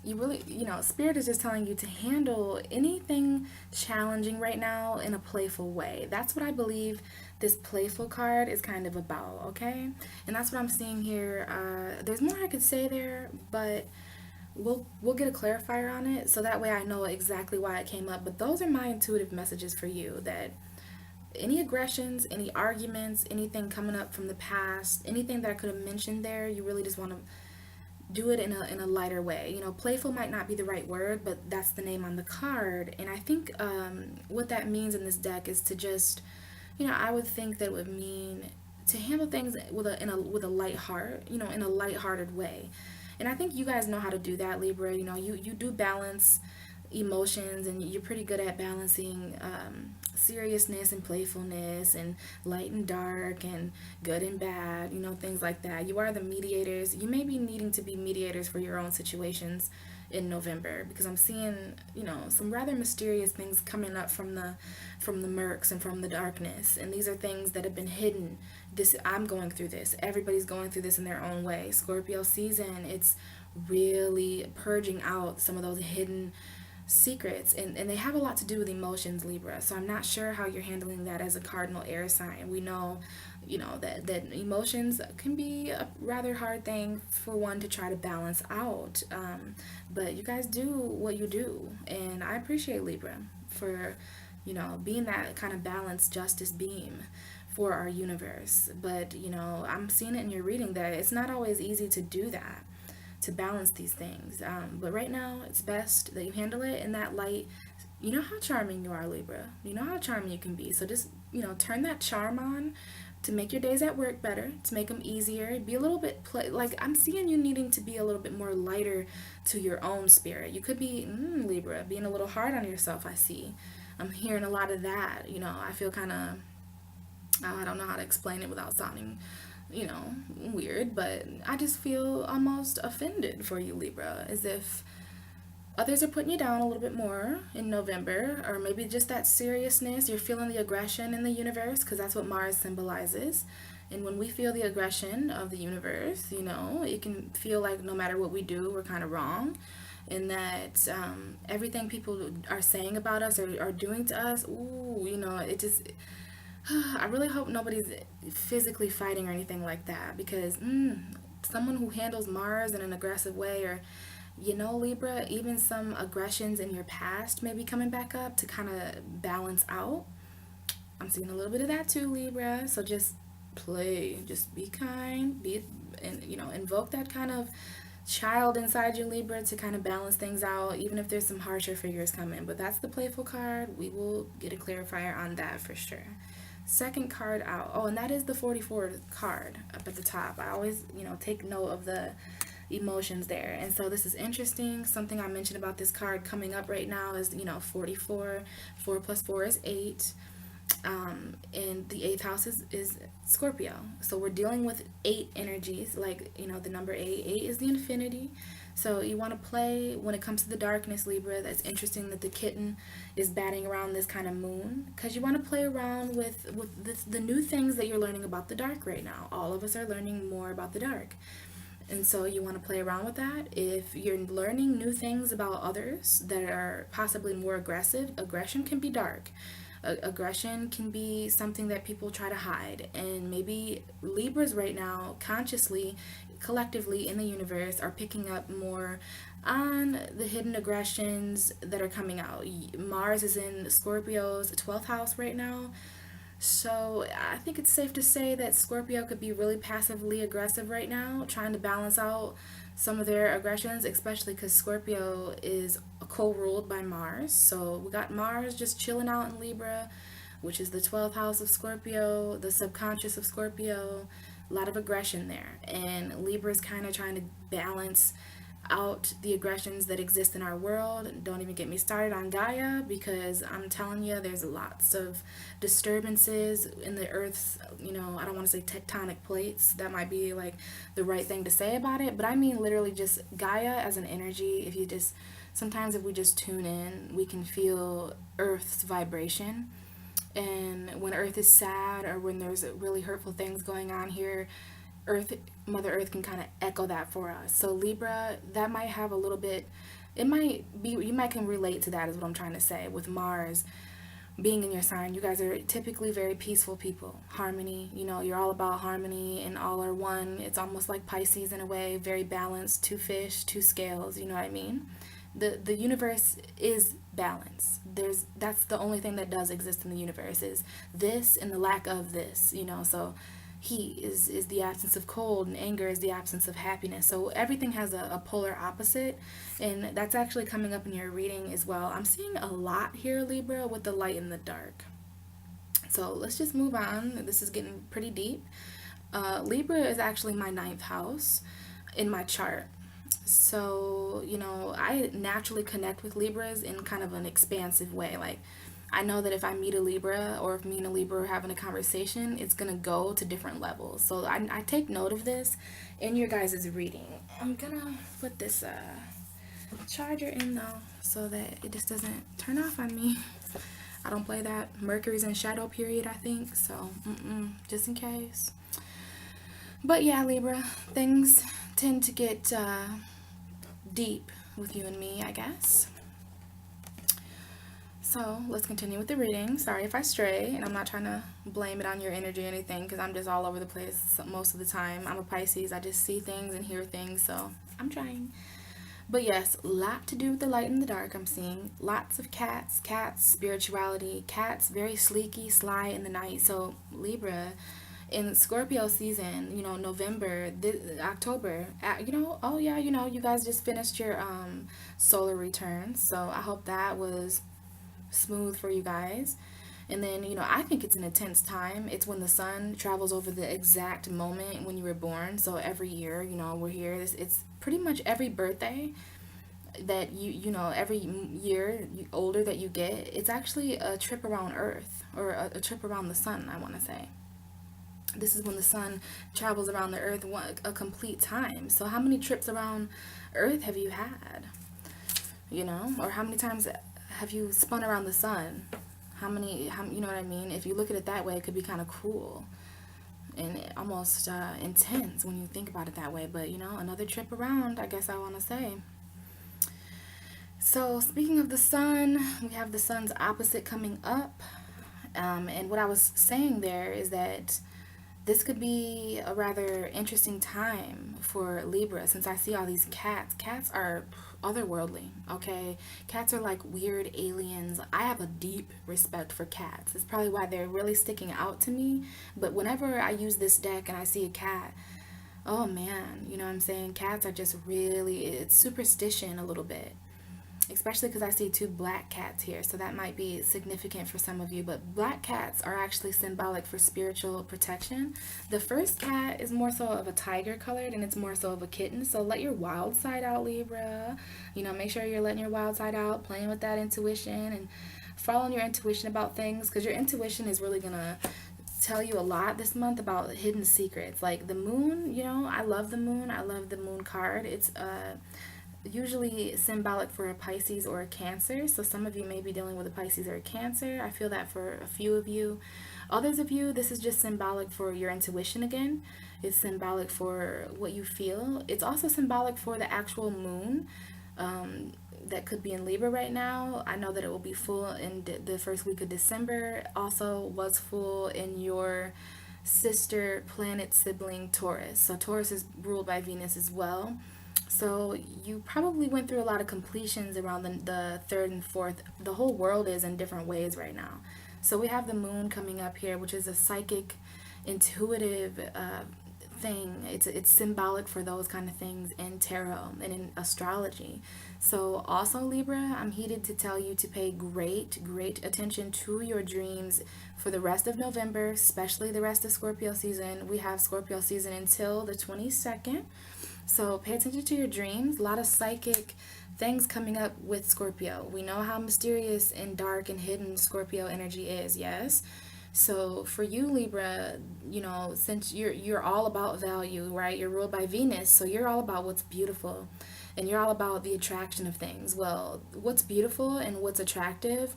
you really, Spirit is just telling you to handle anything challenging right now in a playful way. That's what I believe this playful card is kind of about, okay? And that's what I'm seeing here. There's more I could say there, but we'll get a clarifier on it, so that way I know exactly why it came up. But those are my intuitive messages for you, that any aggressions, any arguments, anything coming up from the past, anything that I could have mentioned there, you really just want to do it in a lighter way. Playful might not be the right word, but that's the name on the card. And I think what that means in this deck is to just, I would think that it would mean to handle things with a light heart, in a lighthearted way. And I think you guys know how to do that, Libra. You do balance emotions, and you're pretty good at balancing seriousness and playfulness, and light and dark, and good and bad, things like that. You are the mediators. You may be needing to be mediators for your own situations in November, because I'm seeing, some rather mysterious things coming up from the murks and from the darkness. And these are things that have been hidden. I'm going through this. Everybody's going through this in their own way. Scorpio season, it's really purging out some of those hidden secrets, and they have a lot to do with emotions, Libra. So I'm not sure how you're handling that as a cardinal air sign. We know, that emotions can be a rather hard thing for one to try to balance out. But you guys do what you do, and I appreciate Libra for, being that kind of balanced justice beam for our universe. But I'm seeing it in your reading that it's not always easy to do that, to balance these things. But right now, it's best that you handle it in that light. You know how charming you are, Libra. You know how charming you can be. So just, turn that charm on to make your days at work better, to make them easier. Be a little bit, like, I'm seeing you needing to be a little bit more lighter to your own spirit. You could be, Libra, being a little hard on yourself, I see. I'm hearing a lot of that. I feel kind of, I don't know how to explain it without sounding weird, but I just feel almost offended for you, Libra, as if others are putting you down a little bit more in November, or maybe just that seriousness. You're feeling the aggression in the universe, because that's what Mars symbolizes. And when we feel the aggression of the universe, it can feel like no matter what we do, we're kind of wrong. And that everything people are saying about us or are doing to us, it just, I really hope nobody's physically fighting or anything like that, because someone who handles Mars in an aggressive way, or, Libra, even some aggressions in your past may be coming back up to kind of balance out. I'm seeing a little bit of that too, Libra. So just just be kind, and invoke that kind of child inside you, Libra, to kind of balance things out, even if there's some harsher figures coming. But that's the playful card. We will get a clarifier on that for sure. Second card out. Oh, and that is the 44 card up at the top. I always, take note of the emotions there. And so this is interesting. Something I mentioned about this card coming up right now is, 44. 4 plus 4 is 8. And the 8th house is Scorpio. So we're dealing with 8 energies, like, the number 8. 8 is the infinity. So you want to play when it comes to the darkness, Libra. That's interesting that the kitten is batting around this kind of moon, because you want to play around with the new things that you're learning about the dark right now. All of us are learning more about the dark. And so you want to play around with that. If you're learning new things about others that are possibly more aggressive, aggression can be dark. Aggression can be something that people try to hide. And maybe Libras right now, consciously, collectively in the universe, are picking up more on the hidden aggressions that are coming out. Mars is in Scorpio's 12th house right now. So I think it's safe to say that Scorpio could be really passively aggressive right now, trying to balance out some of their aggressions, especially because Scorpio is co-ruled by Mars. So we got Mars just chilling out in Libra, which is the 12th house of Scorpio, the subconscious of Scorpio. A lot of aggression there. And Libra is kind of trying to balance out the aggressions that exist in our world. Don't even get me started on Gaia, because I'm telling you, there's lots of disturbances in the Earth's, I don't want to say tectonic plates. That might be like the right thing to say about it, but I mean literally just Gaia as an energy. Sometimes if we just tune in, we can feel Earth's vibration. And when Earth is sad, or when there's really hurtful things going on here, Mother Earth can kind of echo that for us. So Libra, that might have a little bit, it might be, you might can relate to that, is what I'm trying to say. With Mars being in your sign, you guys are typically very peaceful people. Harmony, you're all about harmony, and all are one. It's almost like Pisces in a way, very balanced, two fish, two scales, you know what I mean? The universe is balance. That's the only thing that does exist in the universe, is this and the lack of this, so heat is the absence of cold, and anger is the absence of happiness. So everything has a polar opposite, and that's actually coming up in your reading as well. I'm seeing a lot here, Libra, with the light and the dark. So let's just move on. This is getting pretty deep. Libra is actually my 9th house in my chart. So, I naturally connect with Libras in kind of an expansive way. Like, I know that if I meet a Libra, or if me and a Libra are having a conversation, it's going to go to different levels. So I take note of this in your guys' reading. I'm going to put this charger in, though, so that it just doesn't turn off on me. I don't play that. Mercury's in shadow period, I think. So, just in case. But yeah, Libra, things tend to get deep with you and me, I guess. So let's continue with the reading. Sorry if I stray, and I'm not trying to blame it on your energy or anything, because I'm just all over the place most of the time. I'm a Pisces. I just see things and hear things, so I'm trying. But yes, a lot to do with the light and the dark. I'm seeing lots of cats, spirituality, cats, very sleeky, sly in the night. So Libra, in Scorpio season, November, October, you guys just finished your solar return. So I hope that was smooth for you guys. And then, I think it's an intense time. It's when the sun travels over the exact moment when you were born. So every year, we're here. It's pretty much every birthday that every year older that you get, it's actually a trip around Earth, or a trip around the sun, I want to say. This is when the sun travels around the Earth a complete time. So how many trips around Earth have you had? Or how many times have you spun around the sun? How you know what I mean? If you look at it that way, it could be kind of cool and almost intense when you think about it that way. But, another trip around, I guess I want to say. So speaking of the sun, we have the sun's opposite coming up. And what I was saying there is that this could be a rather interesting time for Libra, since I see all these cats. Cats are otherworldly, okay? Cats are like weird aliens. I have a deep respect for cats. It's probably why they're really sticking out to me. But whenever I use this deck and I see a cat, oh man, you know what I'm saying? Cats are just really, it's superstition a little bit. Especially because I see 2 black cats here, so that might be significant for some of you. But black cats are actually symbolic for spiritual protection. The first cat is more so of a tiger colored, and it's more so of a kitten. So let your wild side out, Libra. Make sure you're letting your wild side out, playing with that intuition, and following your intuition about things, because your intuition is really gonna tell you a lot this month about hidden secrets. Like the moon, I love the moon. I love the moon card. It's usually symbolic for a Pisces or a Cancer. So some of you may be dealing with a Pisces or a Cancer. I feel that for a few of you. Others of you, this is just symbolic for your intuition again. It's symbolic for what you feel. It's also symbolic for the actual moon. That could be in Libra right now. I know that it will be full in the first week of December. Also was full in your sister planet sibling Taurus. So Taurus is ruled by Venus as well. So you probably went through a lot of completions around the third and fourth. The whole world is in different ways right now. So we have the moon coming up here, which is a psychic, intuitive thing. It's symbolic for those kind of things in tarot and in astrology. So also Libra, I'm heated to tell you to pay great attention to your dreams for the rest of November, especially the rest of Scorpio season. We have Scorpio season until the 22nd. So pay attention to your dreams. A lot of psychic things coming up with Scorpio. We know how mysterious and dark and hidden Scorpio energy is, yes? So for you Libra, since you're all about value, right? You're ruled by Venus, so you're all about what's beautiful and you're all about the attraction of things. Well, what's beautiful and what's attractive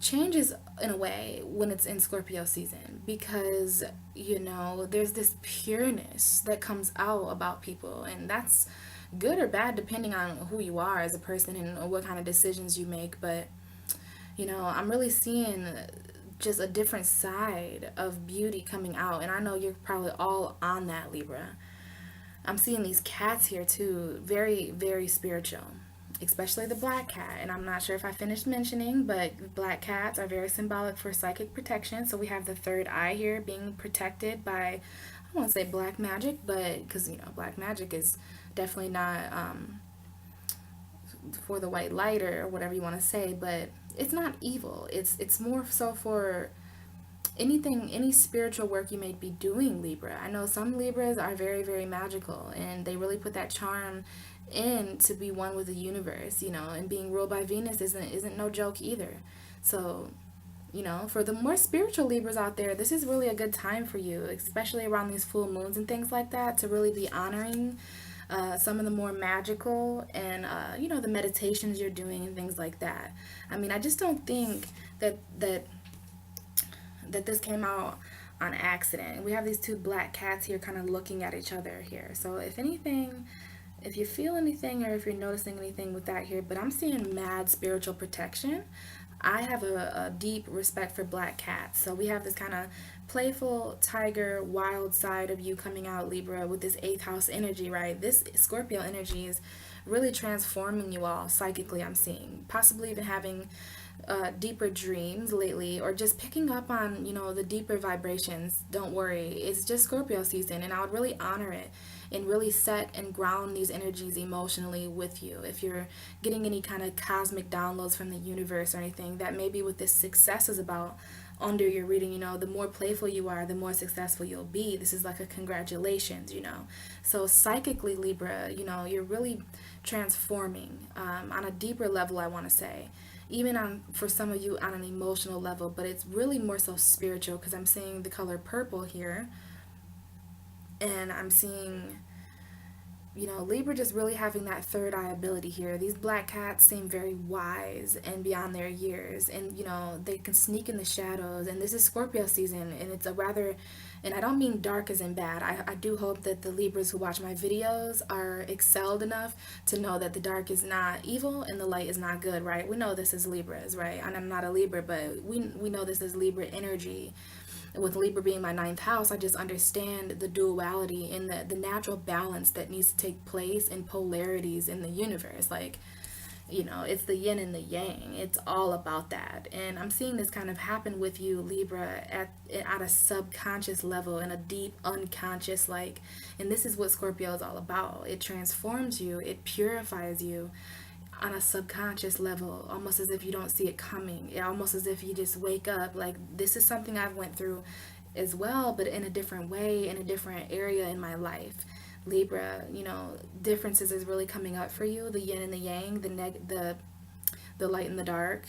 changes in a way when it's in Scorpio season because there's this pureness that comes out about people, and that's good or bad depending on who you are as a person and what kind of decisions you make. But I'm really seeing just a different side of beauty coming out, and I know you're probably all on that, Libra. I'm seeing these cats here too, very, very spiritual, especially the black cat. And I'm not sure if I finished mentioning, but black cats are very symbolic for psychic protection. So we have the third eye here being protected by, I won't say black magic, but because, black magic is definitely not for the white light or whatever you want to say, but it's not evil. It's more so for any spiritual work you may be doing, Libra. I know some Libras are very, very magical and they really put that charm in to be one with the universe, and being ruled by Venus isn't no joke either. So, for the more spiritual Libras out there, this is really a good time for you, especially around these full moons and things like that, to really be honoring some of the more magical and the meditations you're doing and things like that. I mean, I just don't think that this came out on accident. We have these two black cats here kind of looking at each other here. So if anything, if you feel anything or if you're noticing anything with that here, but I'm seeing mad spiritual protection. I have a deep respect for black cats. So we have this kind of playful tiger wild side of you coming out, Libra, with this eighth house energy, right? This Scorpio energy is really transforming you all psychically, I'm seeing. Possibly even having deeper dreams lately, or just picking up on the deeper vibrations. Don't worry, it's just Scorpio season, and I would really honor it and really set and ground these energies emotionally with you. If you're getting any kind of cosmic downloads from the universe or anything, that maybe what this success is about under your reading, the more playful you are, the more successful you'll be. This is like a congratulations. So psychically, Libra, you're really transforming on a deeper level, I want to say, even for some of you on an emotional level, but it's really more so spiritual because I'm seeing the color purple here, and I'm seeing Libra just really having that third eye ability here. These black cats seem very wise and beyond their years, and they can sneak in the shadows, and this is Scorpio season, and it's a rather, and I don't mean dark as in bad. I do hope that the Libras who watch my videos are excelled enough to know that the dark is not evil and the light is not good, right? We know this is Libras, right? And I'm not a Libra, but we know this is Libra energy. With Libra being my ninth house, I just understand the duality and the natural balance that needs to take place in polarities in the universe. Like, it's the yin and the yang. It's all about that. And I'm seeing this kind of happen with you, Libra, at a subconscious level, in a deep unconscious, and this is what Scorpio is all about. It transforms you, it purifies you on a subconscious level, almost as if you don't see it coming, almost as if you just wake up like, this is something I've went through as well, but in a different way, in a different area in my life. Libra, differences is really coming up for you, the yin and the yang, the light and the dark,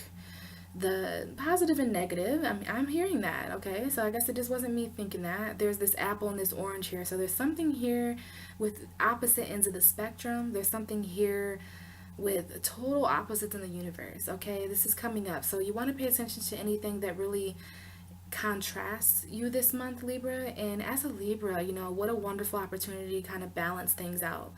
the positive and negative. I'm hearing that. Okay, so I guess it just wasn't me thinking that. There's this apple and this orange here, so there's something here with opposite ends of the spectrum. There's something here with total opposites in the universe. Okay, this is coming up. So you want to pay attention to anything that really contrasts you this month, Libra. And as a Libra, what a wonderful opportunity to kind of balance things out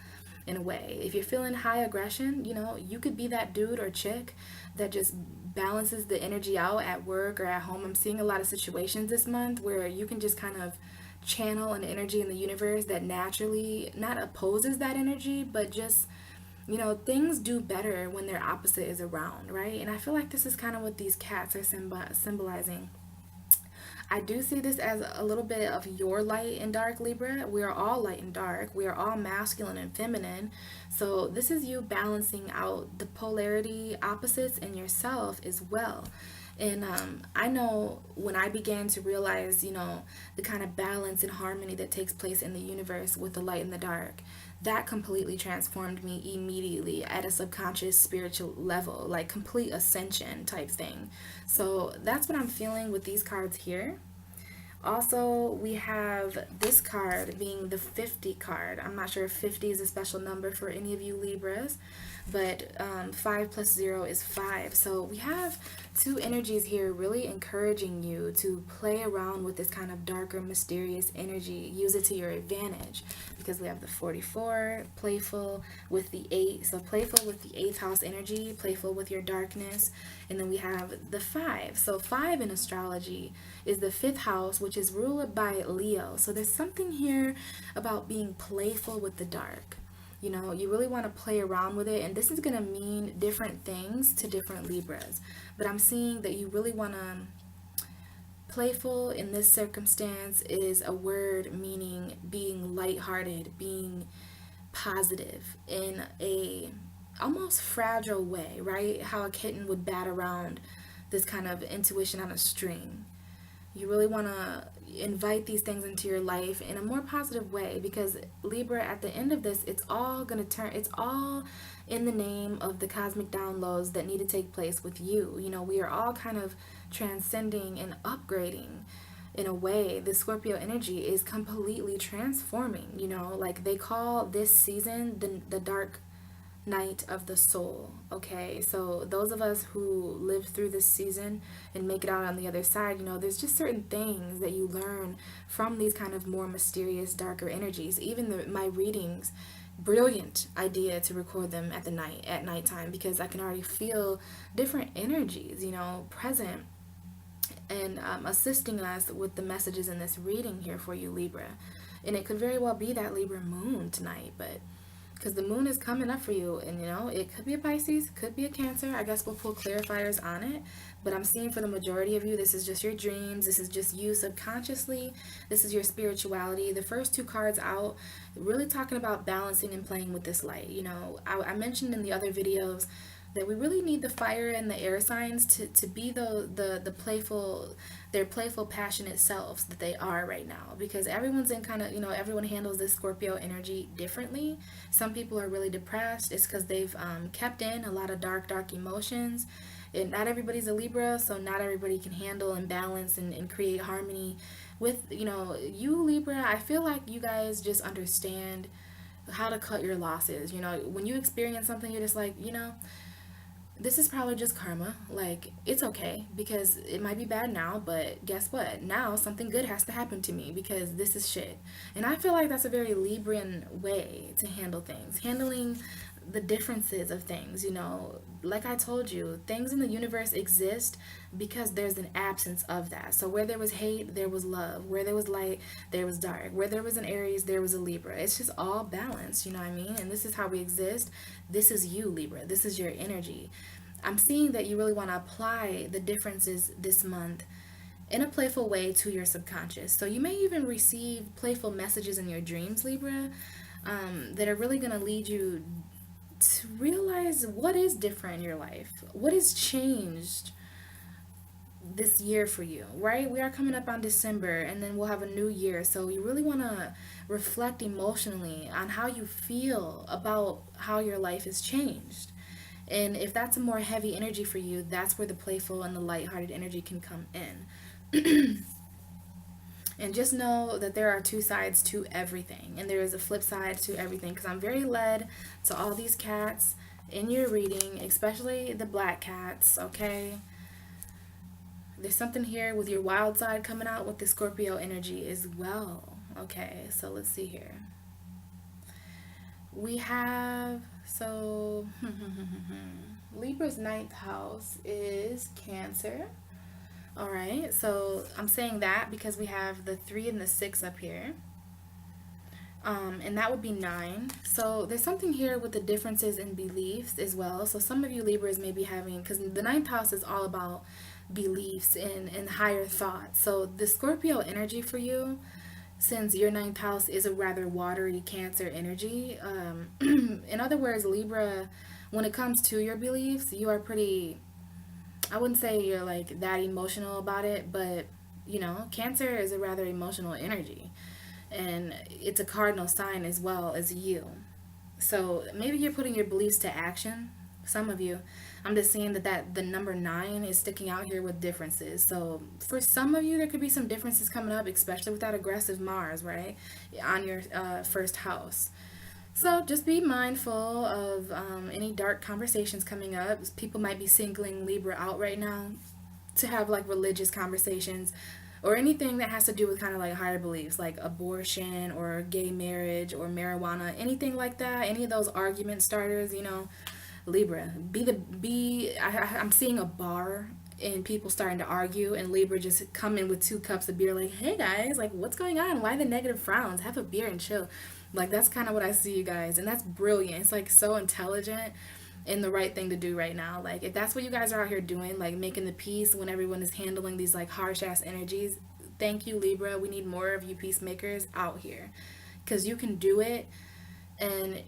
in a way. If you're feeling high aggression, you could be that dude or chick that just balances the energy out at work or at home. I'm seeing a lot of situations this month where you can just kind of channel an energy in the universe that naturally not opposes that energy, but just things do better when their opposite is around, right? And I feel like this is kind of what these cats are symbolizing. I do see this as a little bit of your light and dark, Libra. We are all light and dark. We are all masculine and feminine. So this is you balancing out the polarity opposites in yourself as well. And I know when I began to realize, the kind of balance and harmony that takes place in the universe with the light and the dark, that completely transformed me immediately at a subconscious spiritual level, like complete ascension type thing. So that's what I'm feeling with these cards here. Also, we have this card being the 50 card. I'm not sure if 50 is a special number for any of you Libras, but 5 plus 0 is 5. So we have two energies here really encouraging you to play around with this kind of darker, mysterious energy. Use it to your advantage because we have the 44, playful with the 8. So playful with the 8th house energy, playful with your darkness. And then we have the 5. So 5 in astrology is the 5th house, which is ruled by Leo. So there's something here about being playful with the dark. You really want to play around with it, and this is going to mean different things to different Libras. But I'm seeing that you really want to playful in this circumstance is a word meaning being lighthearted, being positive in a almost fragile way, right? How a kitten would bat around this kind of intuition on a string. You really want to invite these things into your life in a more positive way because Libra, at the end of this, it's all going to it's all in the name of the cosmic downloads that need to take place with you. We are all kind of transcending and upgrading in a way. The Scorpio energy is completely transforming, like they call this season the dark night of the soul. Okay, so those of us who live through this season and make it out on the other side, there's just certain things that you learn from these kind of more mysterious, darker energies. Even my readings, brilliant idea to record them at nighttime because I can already feel different energies, present and assisting us with the messages in this reading here for you, Libra. And it could very well be that Libra moon tonight, but because the moon is coming up for you, and it could be a Pisces, could be a Cancer. I guess we'll pull clarifiers on it, but I'm seeing for the majority of you, this is just your dreams. This is just you subconsciously. This is your spirituality. The first two cards out, really talking about balancing and playing with this light. I mentioned in the other videos that we really need the fire and the air signs to be the playful, their playful, passionate selves that they are right now, because everyone's in kind of, everyone handles this Scorpio energy differently. Some people are really depressed. It's because they've kept in a lot of dark emotions. And not everybody's a Libra, so not everybody can handle and balance and create harmony with, you Libra. I feel like you guys just understand how to cut your losses. When you experience something, you're just like, this is probably just karma. Like, it's okay because it might be bad now, but guess what? Now something good has to happen to me because this is shit. And I feel like that's a very Libran way to handle things. Handling the differences of things, like I told you, things in the universe exist because there's an absence of that. So where there was hate, there was love. Where there was light, there was dark. Where there was an Aries, there was a Libra. It's just all balanced, you know what I mean? And this is how we exist. This is you, Libra. This is your energy. I'm seeing that you really want to apply the differences this month in a playful way to your subconscious. So you may even receive playful messages in your dreams, Libra, that are really going to lead you to realize what is different in your life, what has changed this year for you, right? We are coming up on December and then we'll have a new year. So you really want to reflect emotionally on how you feel about how your life has changed. And if that's a more heavy energy for you, that's where the playful and the lighthearted energy can come in. And just know that there are two sides to everything, and there is a flip side to everything, because I'm very led to all these cats in your reading, especially the black cats, okay? There's something here with your wild side coming out with the Scorpio energy as well. Okay, so let's see here. We have, so, Libra's ninth house is Cancer. All right, so I'm saying that because we have the 3 and the 6 up here. And that would be 9. So there's something here with the differences in beliefs as well. So some of you Libras may be having, because the ninth house is all about beliefs and higher thoughts. So the Scorpio energy for you, since your ninth house is a rather watery Cancer energy, in other words, Libra, when it comes to your beliefs, you are pretty, I wouldn't say you're like that emotional about it, but Cancer is a rather emotional energy, and it's a cardinal sign as well as you. So maybe you're putting your beliefs to action. Some of you, I'm just seeing that the number 9 is sticking out here with differences. So for some of you, there could be some differences coming up, especially with that aggressive Mars, right, on your first house. So just be mindful of any dark conversations coming up. People might be singling Libra out right now to have like religious conversations or anything that has to do with kind of like higher beliefs, like abortion or gay marriage or marijuana, anything like that, any of those argument starters, Libra, I'm seeing a bar and people starting to argue, and Libra just come in with 2 cups of beer, like, hey guys, like, what's going on? Why the negative frowns? Have a beer and chill. Like, that's kind of what I see, you guys, and that's brilliant. It's like so intelligent and the right thing to do right now. Like, if that's what you guys are out here doing, like making the peace when everyone is handling these like harsh ass energies, thank you, Libra. We need more of you peacemakers out here, because you can do it. And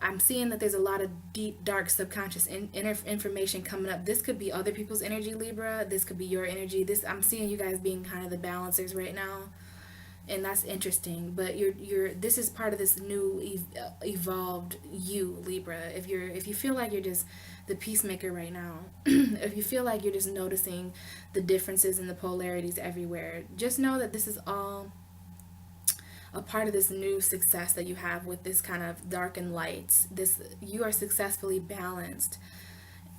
I'm seeing that there's a lot of deep dark subconscious information coming up. This could be other people's energy, Libra. This could be your energy. I'm seeing you guys being kind of the balancers right now, and that's interesting. But this is part of this new evolved you, Libra. If you feel like you're just the peacemaker right now, if you feel like you're just noticing the differences and the polarities everywhere, just know that this is all a part of this new success that you have with this kind of dark and light. You are successfully balanced,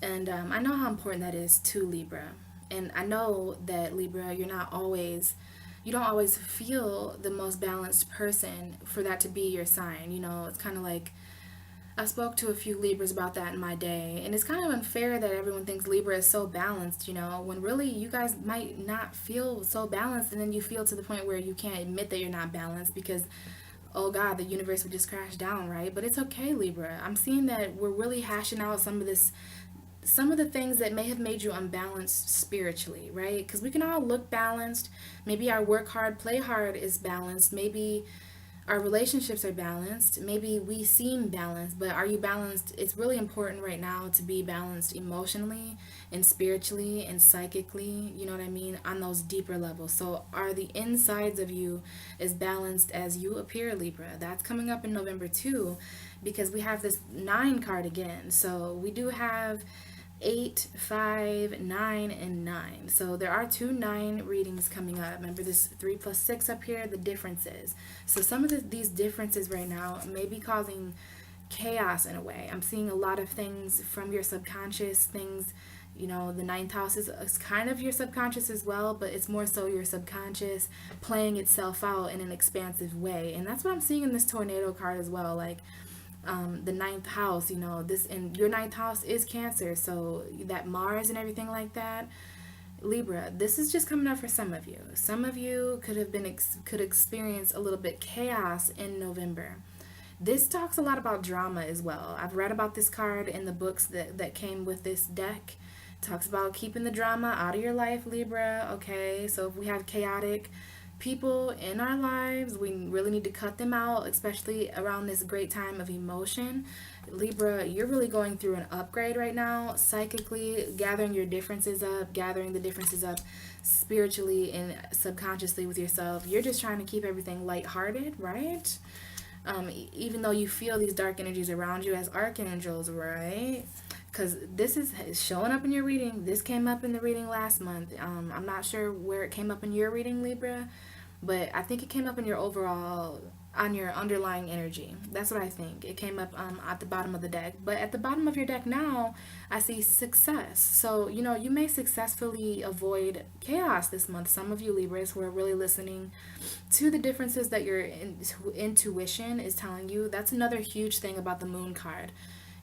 and I know how important that is to Libra. And I know that Libra, you don't always feel the most balanced person for that to be your sign. It's kind of like, I spoke to a few Libras about that in my day, and it's kind of unfair that everyone thinks Libra is so balanced, when really you guys might not feel so balanced, and then you feel to the point where you can't admit that you're not balanced because, oh God, the universe would just crash down, right? But it's okay, Libra. I'm seeing that we're really hashing out some of the things that may have made you unbalanced spiritually, right? Because we can all look balanced. Maybe our work hard, play hard is balanced. Maybe our relationships are balanced. Maybe we seem balanced, but are you balanced? It's really important right now to be balanced emotionally and spiritually and psychically, you know what I mean, on those deeper levels. So are the insides of you as balanced as you appear, Libra? That's coming up in November too, because we have this 9 card again. So we do have 8, 5, 9, and 9. So there are 2 9 readings coming up. Remember this 3 plus 6 up here, the differences. So some of these differences right now may be causing chaos in a way. I'm seeing a lot of things from your subconscious, things, the ninth house is kind of your subconscious as well, but it's more so your subconscious playing itself out in an expansive way. And that's what I'm seeing in this tornado card as well. Like, the ninth house, this, and your ninth house is Cancer, so that Mars and everything like that, Libra, this is just coming up for some of you. Some of you could experience a little bit chaos in November. This talks a lot about drama as well. I've read about this card in the books that came with this deck. It talks about keeping the drama out of your life, Libra. Okay, so if we have chaotic people in our lives, we really need to cut them out, especially around this great time of emotion. Libra, you're really going through an upgrade right now, psychically, gathering the differences up spiritually and subconsciously with yourself. You're just trying to keep everything lighthearted, right? Even though you feel these dark energies around you as archangels, right? Because this is showing up in your reading. This came up in the reading last month. I'm not sure where it came up in your reading, Libra, but I think it came up in your overall on your underlying energy. That's what I think. It came up at the bottom of the deck. But at the bottom of your deck now, I see success. So, you may successfully avoid chaos this month. Some of you Libras who are really listening to the differences that your intuition is telling you. That's another huge thing about the moon card.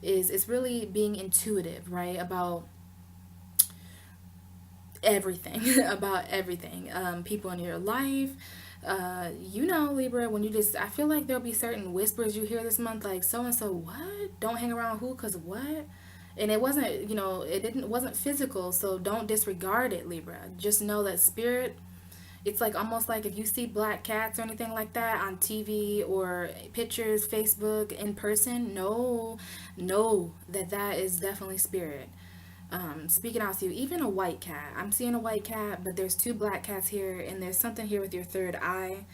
Is it's really being intuitive, right? About everything, about everything. People in your life, Libra, when you just, I feel like there'll be certain whispers you hear this month, like so and so, what? Don't hang around who? Cause what? And it wasn't, wasn't physical, so don't disregard it, Libra. Just know that spirit. It's like almost like if you see black cats or anything like that on TV or pictures, Facebook, in person, know that that is definitely spirit. Speaking out to you, even a white cat. I'm seeing a white cat, but there's two black cats here, and there's something here with your third eye.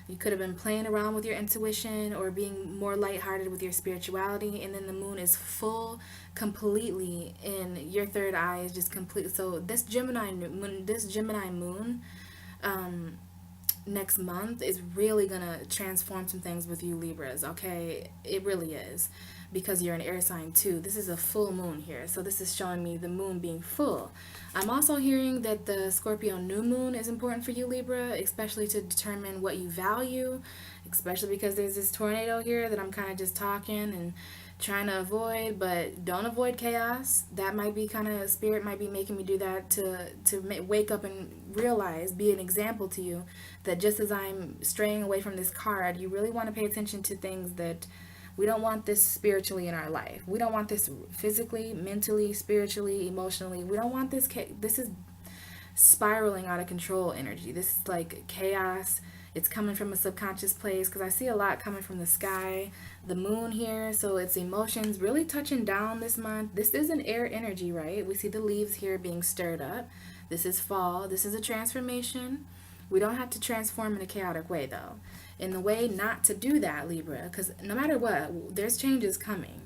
You could have been playing around with your intuition or being more lighthearted with your spirituality, and then the moon is full completely, and your third eye is just complete. So this Gemini moon, next month is really gonna transform some things with you Libras. Okay, it really is, because you're an air sign too. This is a full moon here, so this is showing me the moon being full. I'm also hearing that the Scorpio new moon is important for you Libra, especially to determine what you value, especially because there's this tornado here that I'm kind of just talking and trying to avoid. But don't avoid chaos. That might be kind of, spirit might be making me do that to wake up and realize, be an example to you, that just as I'm straying away from this card, you really want to pay attention to things that we don't want this spiritually in our life. We don't want this physically, mentally, spiritually, emotionally. We don't want this. This is spiraling out of control energy. This is like chaos. It's coming from a subconscious place, because I see a lot coming from the sky, the moon here. So it's emotions really touching down this month. This is an air energy, right? We see the leaves here being stirred up. This is fall. This is a transformation. We don't have to transform in a chaotic way, though. In the way not to do that, Libra, because no matter what, there's changes coming.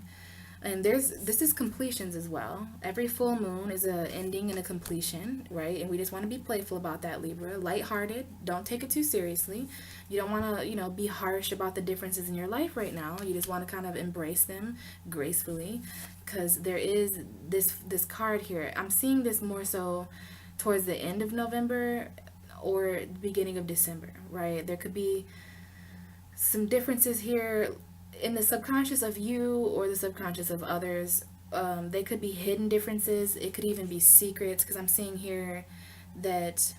And this is completions as well. Every full moon is a ending and a completion, right? And we just want to be playful about that, Libra. Lighthearted. Don't take it too seriously. You don't want to, be harsh about the differences in your life right now. You just want to kind of embrace them gracefully, because there is this card here. I'm seeing this more so towards the end of November or the beginning of December, right? There could be some differences here in the subconscious of you or the subconscious of others. They could be hidden differences. It could even be secrets, because I'm seeing here that,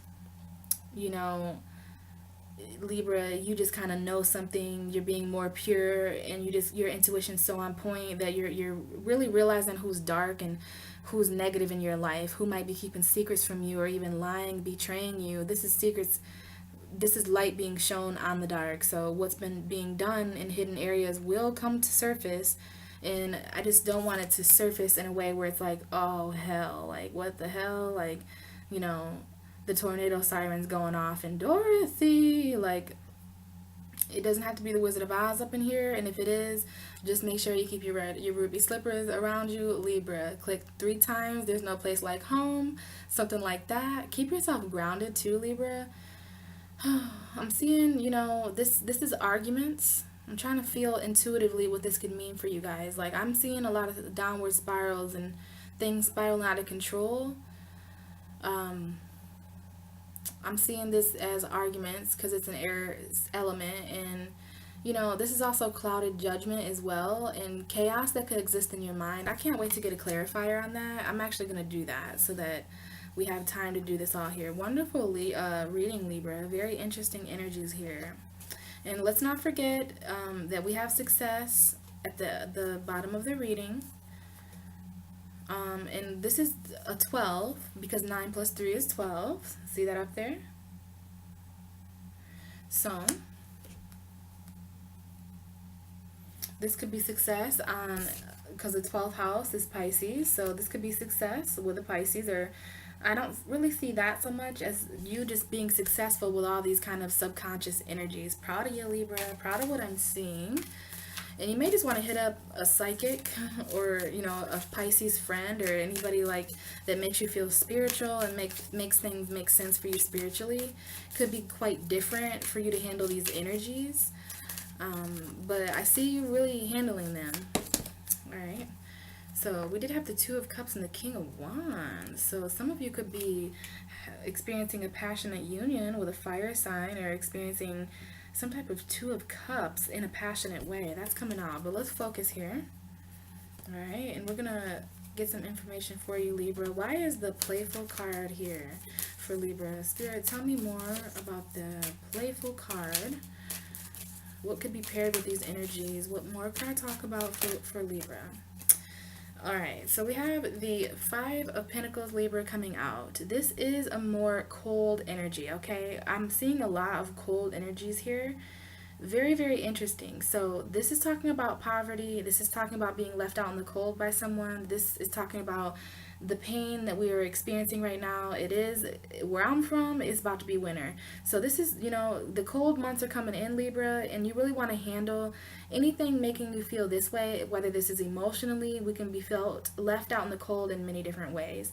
Libra, you just kind of know something. You're being more pure, and your intuition's so on point that you're really realizing who's dark and who's negative in your life, who might be keeping secrets from you or even lying, betraying you. This is secrets. This is light being shown on the dark. So what's been being done in hidden areas will come to surface, and I just don't want it to surface in a way where it's like, oh hell, like what the hell, like, the tornado sirens going off and Dorothy, like, it doesn't have to be the Wizard of Oz up in here. And if it is, just make sure you keep your ruby slippers around you, Libra. Click 3 times. There's no place like home, something like that. Keep yourself grounded too, Libra. I'm seeing, this is arguments. I'm trying to feel intuitively what this could mean for you guys. Like, I'm seeing a lot of downward spirals and things spiraling out of control. I'm seeing this as arguments because it's an air element, and this is also clouded judgment as well, and chaos that could exist in your mind. I can't wait to get a clarifier on that. I'm actually going to do that so that we have time to do this all here. Wonderful reading, Libra. Very interesting energies here. And let's not forget that we have success at the bottom of the reading. And this is a 12, because 9 plus 3 is 12. See that up there? So this could be success on, because the 12th house is Pisces. So this could be success with a Pisces, or I don't really see that so much as you just being successful with all these kind of subconscious energies. Proud of you, Libra. Proud of what I'm seeing. And you may just want to hit up a psychic or, a Pisces friend or anybody like that makes you feel spiritual and makes things make sense for you spiritually. Could be quite different for you to handle these energies. But I see you really handling them. All right. So we did have the Two of Cups and the King of Wands. So some of you could be experiencing a passionate union with a fire sign, or experiencing some type of Two of Cups in a passionate way. That's coming out. But let's focus here. All right. And we're going to get some information for you, Libra. Why is the playful card here for Libra? Spirit, tell me more about the playful card. What could be paired with these energies? What more can I talk about for Libra? Alright, so we have the Five of Pentacles, Libra, coming out. This is a more cold energy, okay? I'm seeing a lot of cold energies here. Very, very interesting. So this is talking about poverty. This is talking about being left out in the cold by someone. This is talking about the pain that we are experiencing right now. It is, where I'm from, it's about to be winter. So this is, the cold months are coming in, Libra, and you really want to handle anything making you feel this way, whether this is emotionally. We can be felt left out in the cold in many different ways.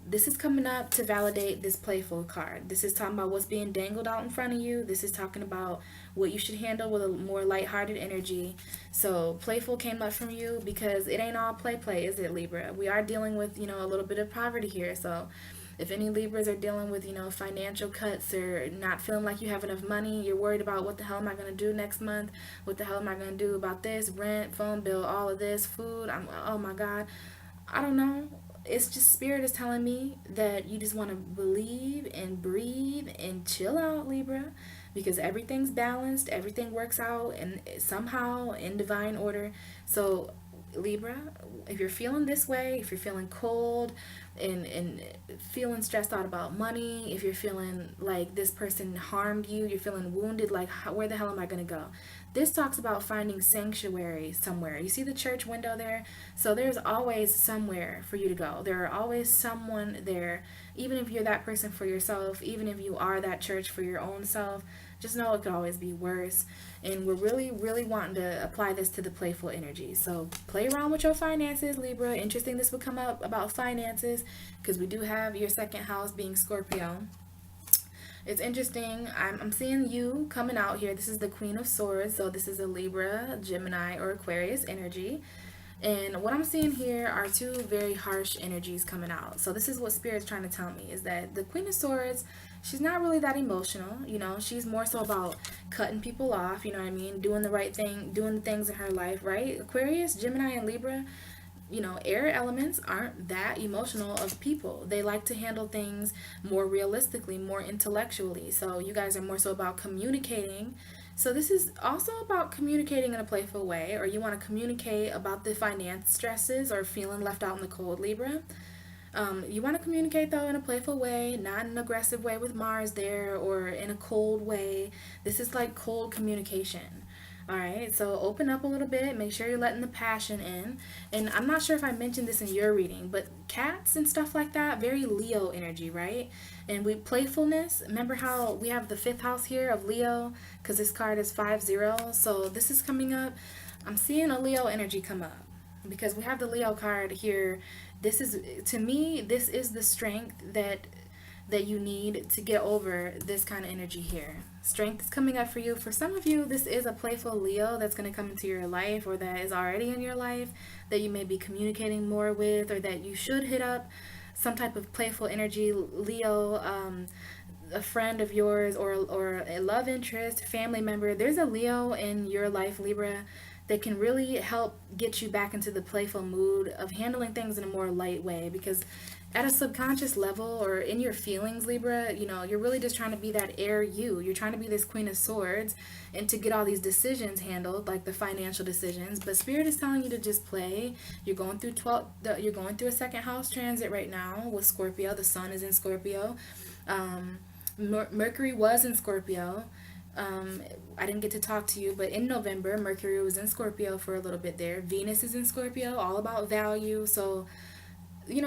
This is coming up to validate this playful card. This is talking about what's being dangled out in front of you. This is talking about what you should handle with a more lighthearted energy. So playful came up from you because it ain't all play, is it, Libra? We are dealing with, a little bit of poverty here. So if any Libras are dealing with, financial cuts, or not feeling like you have enough money, you're worried about what the hell am I going to do next month? What the hell am I going to do about this? Rent, phone bill, all of this, food. Oh my God. I don't know. It's just Spirit is telling me that you just want to believe and breathe and chill out, Libra, because everything's balanced, everything works out, and somehow in divine order. So Libra, if you're feeling this way, if you're feeling cold and feeling stressed out about money, if you're feeling like this person harmed you, you're feeling wounded, like where the hell am I going to go? This talks about finding sanctuary somewhere. You see the church window there? So there's always somewhere for you to go. There are always someone there. Even if you're that person for yourself, even if you are that church for your own self, just know it could always be worse. And we're really, really wanting to apply this to the playful energy. So play around with your finances, Libra. Interesting this would come up about finances, because we do have your second house being Scorpio. It's interesting. I'm seeing you coming out here. This is the Queen of Swords. So this is a Libra, Gemini, or Aquarius energy. And what I'm seeing here are two very harsh energies coming out. So this is what Spirit's trying to tell me, is that the Queen of Swords, she's not really that emotional. She's more so about cutting people off, you know what I mean? Doing the right thing, doing the things in her life, right? Aquarius, Gemini, and Libra, air elements aren't that emotional of people. They like to handle things more realistically, more intellectually. So you guys are more so about communicating. So this is also about communicating in a playful way, or you want to communicate about the finance stresses or feeling left out in the cold, Libra. You want to communicate though in a playful way, not in an aggressive way with Mars there, or in a cold way. This is like cold communication. Alright, so open up a little bit, make sure you're letting the passion in. And I'm not sure if I mentioned this in your reading, but cats and stuff like that, very Leo energy, right? And playfulness, remember how we have the 5th house here of Leo, because this card is 5-0. So this is coming up. I'm seeing a Leo energy come up, because we have the Leo card here. This is, to me, this is the strength that you need to get over this kind of energy here. Strength is coming up for you. For some of you, this is a playful Leo that's going to come into your life, or that is already in your life, that you may be communicating more with, or that you should hit up some type of playful energy Leo, a friend of yours, or a love interest, family member. There's a Leo in your life, Libra, that can really help get you back into the playful mood of handling things in a more light way, because at a subconscious level, or in your feelings, Libra, you're really just trying to be that air you. You're trying to be this Queen of Swords and to get all these decisions handled, like the financial decisions. But Spirit is telling you to just play. You're going through you're going through a second house transit right now with Scorpio. The Sun is in Scorpio. Mercury was in Scorpio. I didn't get to talk to you, but in November, Mercury was in Scorpio for a little bit there. Venus is in Scorpio, all about value. So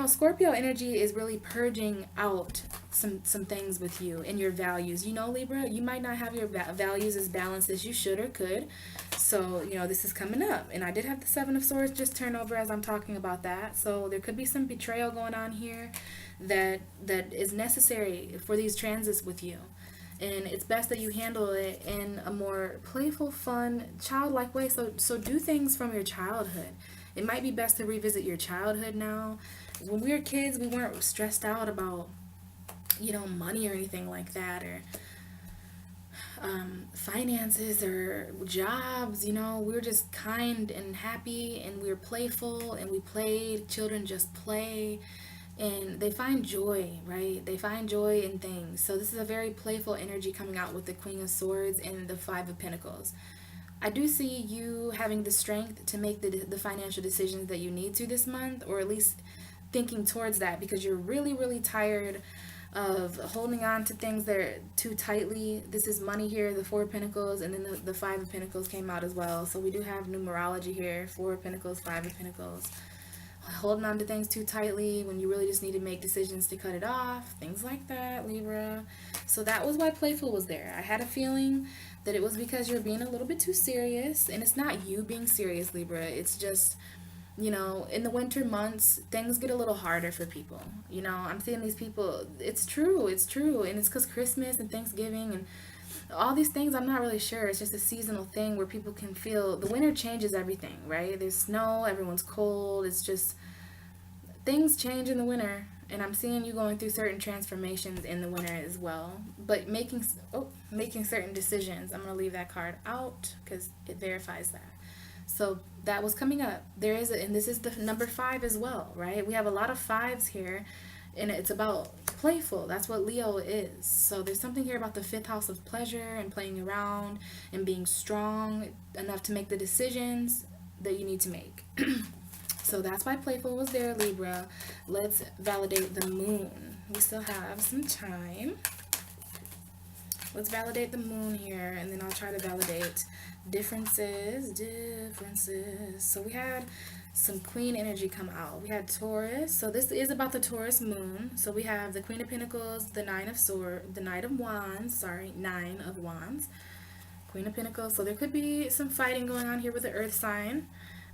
Scorpio energy is really purging out some things with you and your values. Libra, you might not have your values as balanced as you should or could. So, this is coming up. And I did have the 7 of Swords just turn over as I'm talking about that. So there could be some betrayal going on here that is necessary for these transits with you. and it's best that you handle it in a more playful, fun, childlike way. So do things from your childhood. It might be best to revisit your childhood now. When we were kids, we weren't stressed out about, money or anything like that, or finances or jobs. We were just kind and happy, and we were playful, and we played. Children just play, and they find joy, right? They find joy in things. So this is a very playful energy coming out with the Queen of Swords and the Five of Pentacles. I do see you having the strength to make the financial decisions that you need to this month, or at least thinking towards that, because you're really, really tired of holding on to things that are too tightly. This is money here, the Four of Pentacles, and then the Five of Pentacles came out as well. So we do have numerology here, Four of Pentacles, Five of Pentacles. Holding on to things too tightly when you really just need to make decisions to cut it off, things like that, Libra. So that was why playful was there. I had a feeling that it was because you're being a little bit too serious, and it's not you being serious, Libra. It's just, in the winter months, things get a little harder for people. I'm seeing these people, it's true, and it's because Christmas and Thanksgiving and all these things, I'm not really sure. It's just a seasonal thing where people can feel the winter changes everything, right? There's snow, everyone's cold. It's just things change in the winter, and I'm seeing you going through certain transformations in the winter as well. But making certain decisions. I'm gonna leave that card out because it verifies that. So that was coming up. And this is the number 5 as well, right? We have a lot of 5s here, and it's about playful. That's what Leo is. So there's something here about the 5th house of pleasure and playing around and being strong enough to make the decisions that you need to make. So that's why playful was there, Libra. Let's validate the moon. We still have some time. Let's validate the moon here, and then I'll try to validate differences. So we had some queen energy come out. We had Taurus. So this is about the Taurus moon. So we have the Queen of Pentacles, the Nine of Wands, Queen of Pentacles. So there could be some fighting going on here with the earth sign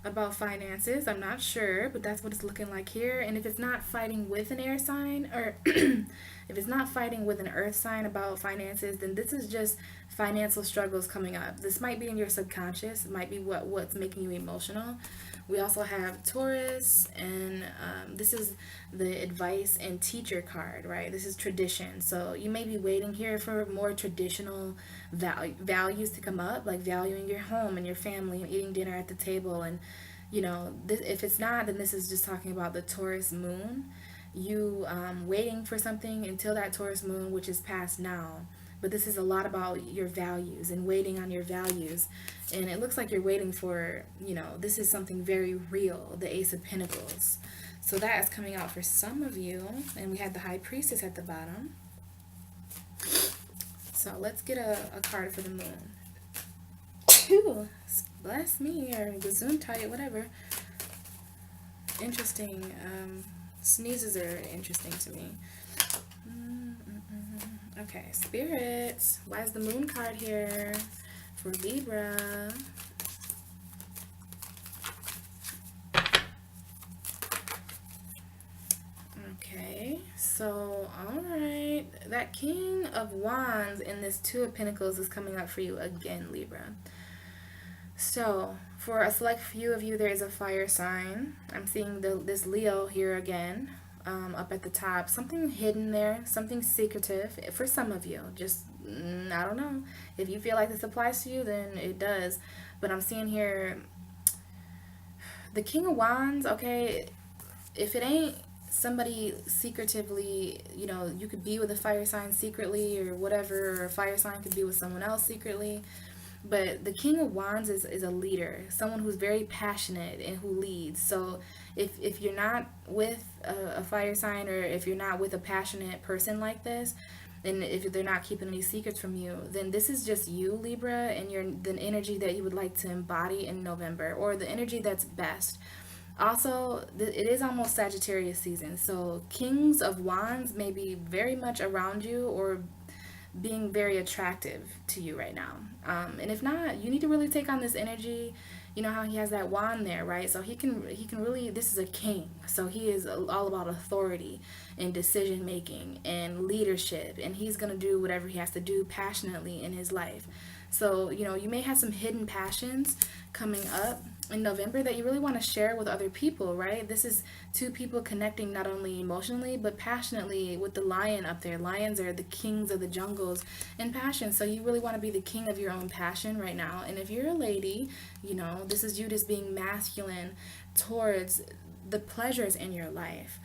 about finances. I'm not sure, but that's what it's looking like here. And if it's not fighting with an air sign, or if it's not fighting with an earth sign about finances, then this is just financial struggles coming up. This might be in your subconscious. It might be what's making you emotional. We also have Taurus, and this is the advice and teacher card, right? This is tradition. So you may be waiting here for more traditional values to come up, like valuing your home and your family and eating dinner at the table. And, if it's not, then this is just talking about the Taurus moon. You waiting for something until that Taurus moon, which is past now. But this is a lot about your values and waiting on your values. And it looks like you're waiting for, this is something very real, the Ace of Pentacles. So that is coming out for some of you. And we had the High Priestess at the bottom. So let's get a card for the moon. Ooh, bless me, or gesundheit, whatever. Interesting. Sneezes are interesting to me. Okay, Spirit, why is the moon card here for Libra? Okay, so, alright, that King of Wands and this Two of Pentacles is coming up for you again, Libra. So, for a select few of you, there is a fire sign. I'm seeing this Leo here again. Up at the top, something hidden there, something secretive for some of you. Just, I don't know. If you feel like this applies to you, then it does. But I'm seeing here the King of Wands, okay, if it ain't somebody secretively, you could be with a fire sign secretly or whatever, or a fire sign could be with someone else secretly. But the King of Wands is a leader, someone who's very passionate and who leads. So if you're not with a fire sign, or if you're not with a passionate person like this, and if they're not keeping any secrets from you, then this is just you, Libra, and the energy that you would like to embody in November, or the energy that's best. Also, it is almost Sagittarius season, so Kings of Wands may be very much around you, or being very attractive to you right now. And if not, you need to really take on this energy You know how he has that wand there, right? So he can really, this is a king. So he is all about authority and decision making and leadership, and he's going to do whatever he has to do passionately in his life. So, you know, you may have some hidden passions coming up in November that you really want to share with other people, right? This is two people connecting not only emotionally but passionately with the lion up there. Lions are the kings of the jungles in passion. So you really want to be the king of your own passion right now. And if you're a lady, you know, this is you just being masculine towards the pleasures in your life.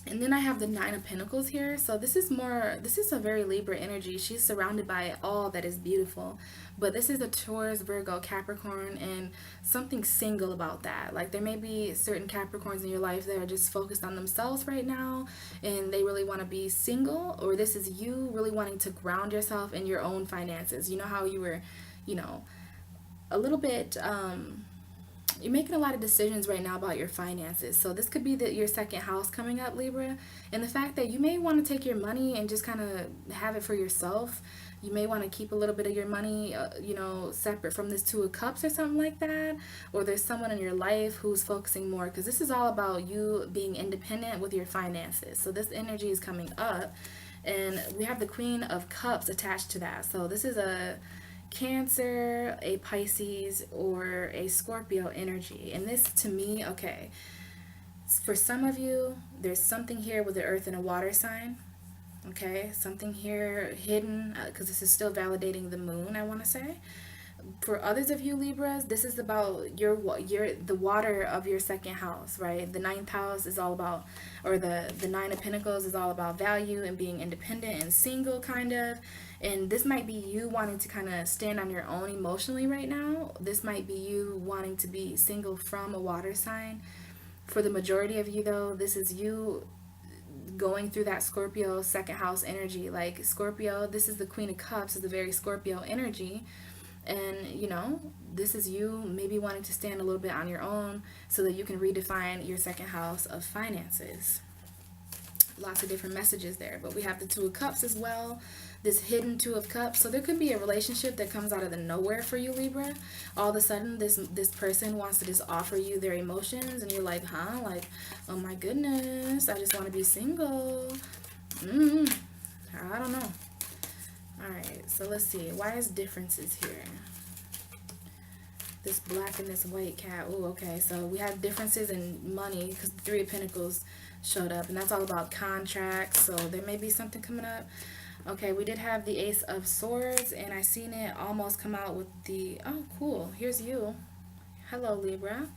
And then I have the Nine of Pentacles here. So this is a very Libra energy. She's surrounded by all that is beautiful. But this is a Taurus, Virgo, Capricorn, and something single about that. Like there may be certain Capricorns in your life that are just focused on themselves right now and they really want to be single, or this is you really wanting to ground yourself in your own finances. You know how you were, you know, a little bit you're making a lot of decisions right now about your finances. So this could be your second house coming up, Libra. And the fact that you may want to take your money and just kind of have it for yourself. You may want to keep a little bit of your money, you know, separate from this Two of Cups or something like that. Or there's someone in your life who's focusing more, because this is all about you being independent with your finances. So this energy is coming up. And we have the Queen of Cups attached to that. So this is a Cancer, a Pisces, or a Scorpio energy. And this to me, okay, for some of you, there's something here with the earth and a water sign. Okay, something here hidden, because this is still validating the moon, I want to say. For others of you Libras, this is about the water of your second house, right? The ninth house is all about, or the Nine of Pentacles is all about value and being independent and single, kind of. And this might be you wanting to kind of stand on your own emotionally right now. This might be you wanting to be single from a water sign. For the majority of you though, this is you going through that Scorpio second house energy. Like Scorpio, this is the Queen of Cups, is the very Scorpio energy. And you know, this is you maybe wanting to stand a little bit on your own so that you can redefine your second house of finances. Lots of different messages there. But we have the Two of Cups as well, this hidden Two of Cups. So there could be a relationship that comes out of the nowhere for you, Libra. All of a sudden this person wants to just offer you their emotions and you're like, huh? Like, oh my goodness, I just want to be single. I don't know. Alright, so let's see. Why is differences here? This black and this white cat. Oh, okay. So we have differences in money because the Three of Pentacles showed up. And that's all about contracts. So there may be something coming up. Okay, we did have the Ace of Swords. And I seen it almost come out with the... Oh, cool. Here's you. Hello, Libra.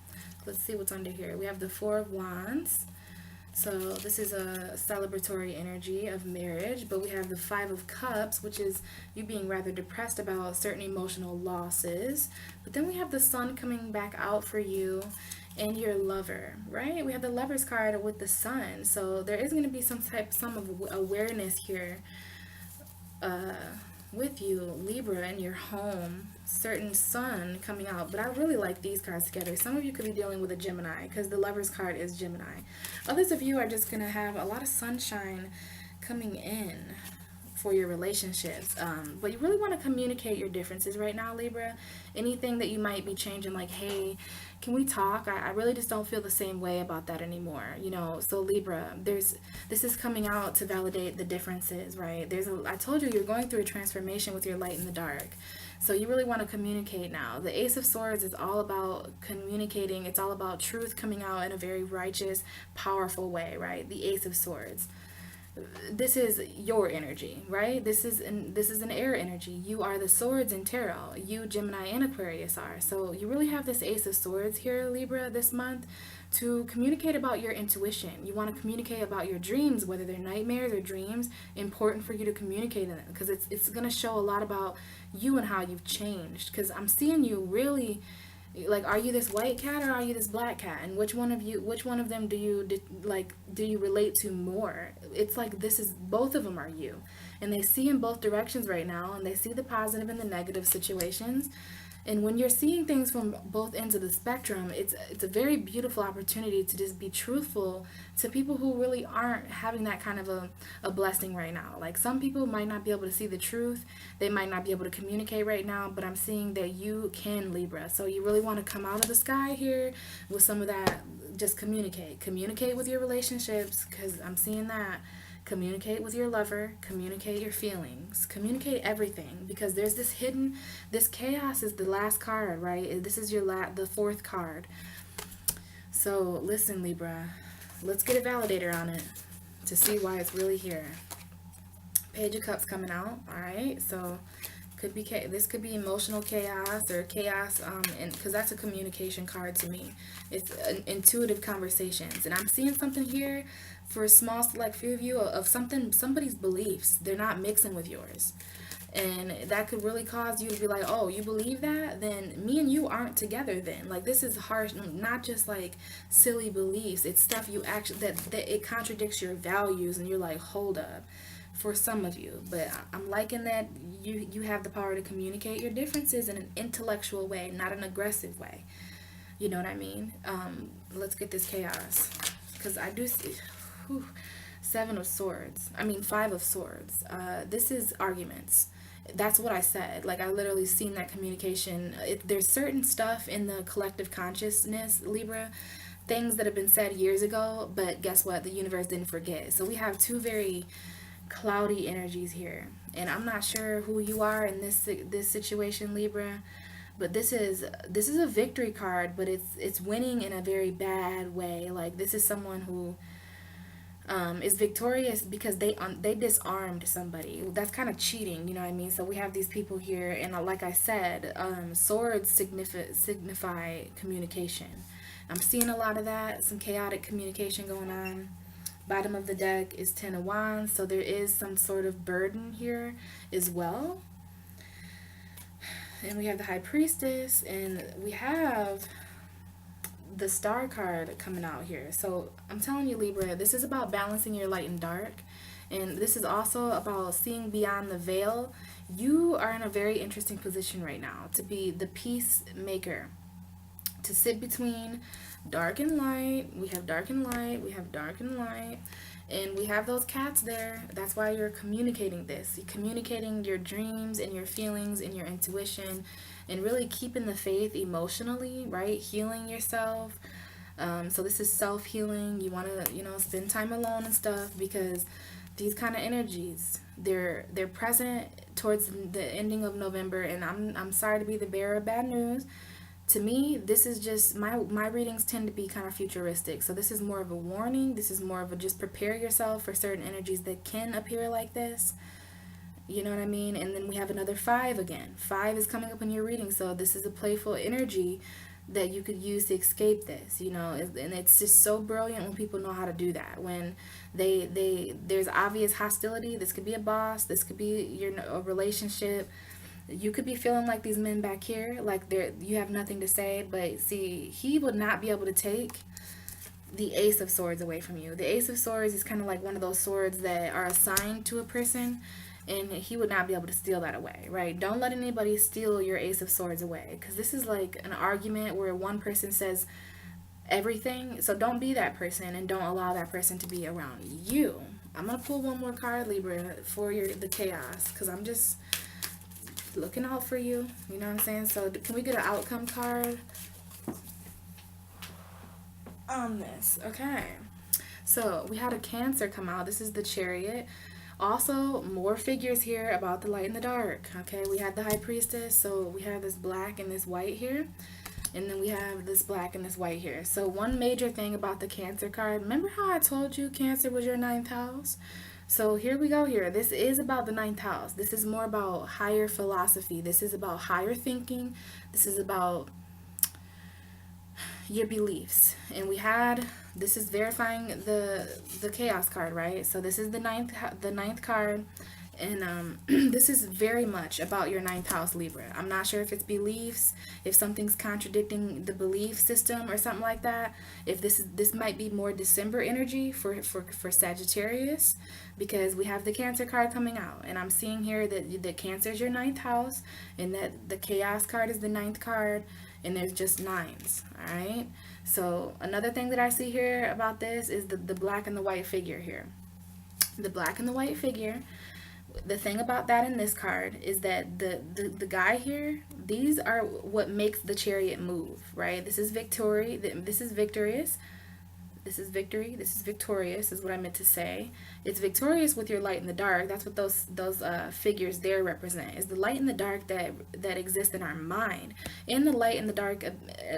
Let's see what's under here. We have the Four of Wands. So this is a celebratory energy of marriage, but we have the Five of Cups, which is you being rather depressed about certain emotional losses. But then we have the Sun coming back out for you and your lover, right? We have the Lover's card with the Sun. So there is going to be some of awareness here with you, Libra, in your home. Certain Sun coming out, but I really like these cards together. Some of you could be dealing with a Gemini because the Lover's card is Gemini. Others of you are just going to have a lot of sunshine coming in for your relationships, but you really want to communicate your differences right now, Libra. Anything that you might be changing, like, hey, can we talk? I really just don't feel the same way about that anymore, you know. So Libra, this is coming out to validate the differences, right? I told you you're going through a transformation with your light and the dark. So you really want to communicate now. The Ace of Swords is all about communicating. It's all about truth coming out in a very righteous, powerful way, right? The Ace of Swords. This is your energy, right? This is an air energy. You are the swords in tarot. You, Gemini, and Aquarius are. So you really have this Ace of Swords here, Libra, this month to communicate about your intuition. You want to communicate about your dreams, whether they're nightmares or dreams. Important for you to communicate them because it's going to show a lot about you and how you've changed. Because I'm seeing you really... Like, are you this white cat or are you this black cat? And which one of them do you relate to more? It's like both of them are you. And they see in both directions right now, and they see the positive and the negative situations. And when you're seeing things from both ends of the spectrum, it's a very beautiful opportunity to just be truthful to people who really aren't having that kind of a blessing right now. Like some people might not be able to see the truth, they might not be able to communicate right now, but I'm seeing that you can, Libra. So you really want to come out of the sky here with some of that. Just communicate with your relationships, because I'm seeing that. Communicate with your lover, communicate your feelings, communicate everything, because there's this chaos is the last card, right? This is the fourth card. So listen, Libra, let's get a validator on it to see why it's really here. Page of Cups coming out. All right, so this could be emotional chaos or chaos, and because that's a communication card to me. It's intuitive conversations, and I'm seeing something here for a small select few of you of somebody's beliefs. They're not mixing with yours, and that could really cause you to be like, oh, you believe that? Then me and you aren't together. Then, like, this is harsh, not just like silly beliefs. It's stuff you actually that it contradicts your values, and you're like, hold up. For some of you, but I'm liking that you have the power to communicate your differences in an intellectual way, not an aggressive way. You know what I mean? Let's get this chaos, because I do see whew, Seven of Swords. I mean, Five of Swords. This is arguments. That's what I said. Like, I literally seen that communication. There's certain stuff in the collective consciousness, Libra, things that have been said years ago, but guess what? The universe didn't forget. So we have two very cloudy energies here, and I'm not sure who you are in this situation, Libra, but this is a victory card, but it's winning in a very bad way. Like, this is someone who is victorious because they disarmed somebody. That's kind of cheating, you know what I mean? So we have these people here, and like I said, swords signify communication. I'm seeing a lot of that, some chaotic communication going on. Bottom of the deck is Ten of Wands, so there is some sort of burden here as well. And we have the High Priestess, and we have the Star card coming out here. So I'm telling you, Libra, this is about balancing your light and dark, and this is also about seeing beyond the veil. You are in a very interesting position right now to be the peacemaker, to sit between dark and light. We have dark and light, we have dark and light, and we have those cats there. That's why you're communicating this. You're communicating your dreams and your feelings and your intuition, and really keeping the faith emotionally, right? Healing yourself. So this is self-healing. You want to, spend time alone and stuff, because these kind of energies, they're present towards the ending of November, and I'm sorry to be the bearer of bad news. To me, this is just my readings tend to be kind of futuristic. So this is more of a warning. This is more of a just prepare yourself for certain energies that can appear like this. You know what I mean? And then we have another five again. Five is coming up in your reading. So this is a playful energy that you could use to escape this, and it's just so brilliant when people know how to do that. When there's obvious hostility. This could be a boss. This could be a relationship. You could be feeling like these men back here, like you have nothing to say, but see, he would not be able to take the Ace of Swords away from you. The Ace of Swords is kind of like one of those swords that are assigned to a person, and he would not be able to steal that away, right? Don't let anybody steal your Ace of Swords away, because this is like an argument where one person says everything. So don't be that person, and don't allow that person to be around you. I'm going to pull one more card, Libra, for the chaos, because I'm just looking out for you, you know what I'm saying? So can we get an outcome card on this? Okay, so we had a Cancer come out. This is the Chariot. Also, more figures here about the light and the dark. Okay, we had the High Priestess, so we have this black and this white here, and then we have this black and this white here. So one major thing about the Cancer card, remember how I told you Cancer was your ninth house? So here we go here. This is about the ninth house. This is more about higher philosophy. This is about higher thinking. This is about your beliefs. And this is verifying the chaos card, right? So this is the ninth card. And this is very much about your ninth house, Libra. I'm not sure if it's beliefs, if something's contradicting the belief system or something like that. If this might be more December energy for Sagittarius, because we have the Cancer card coming out, and I'm seeing here that the Cancer is your ninth house, and that the Chaos card is the ninth card, and there's just nines. All right. So another thing that I see here about this is the black and the white figure here. The black and the white figure, the thing about that in this card is that the guy here, these are what makes the Chariot move, right? This is victory, this is victorious, this is victory, this is victorious is what I meant to say. It's victorious with your light and the dark. That's what those figures there represent, is the light and the dark that exist in our mind, and the light and the dark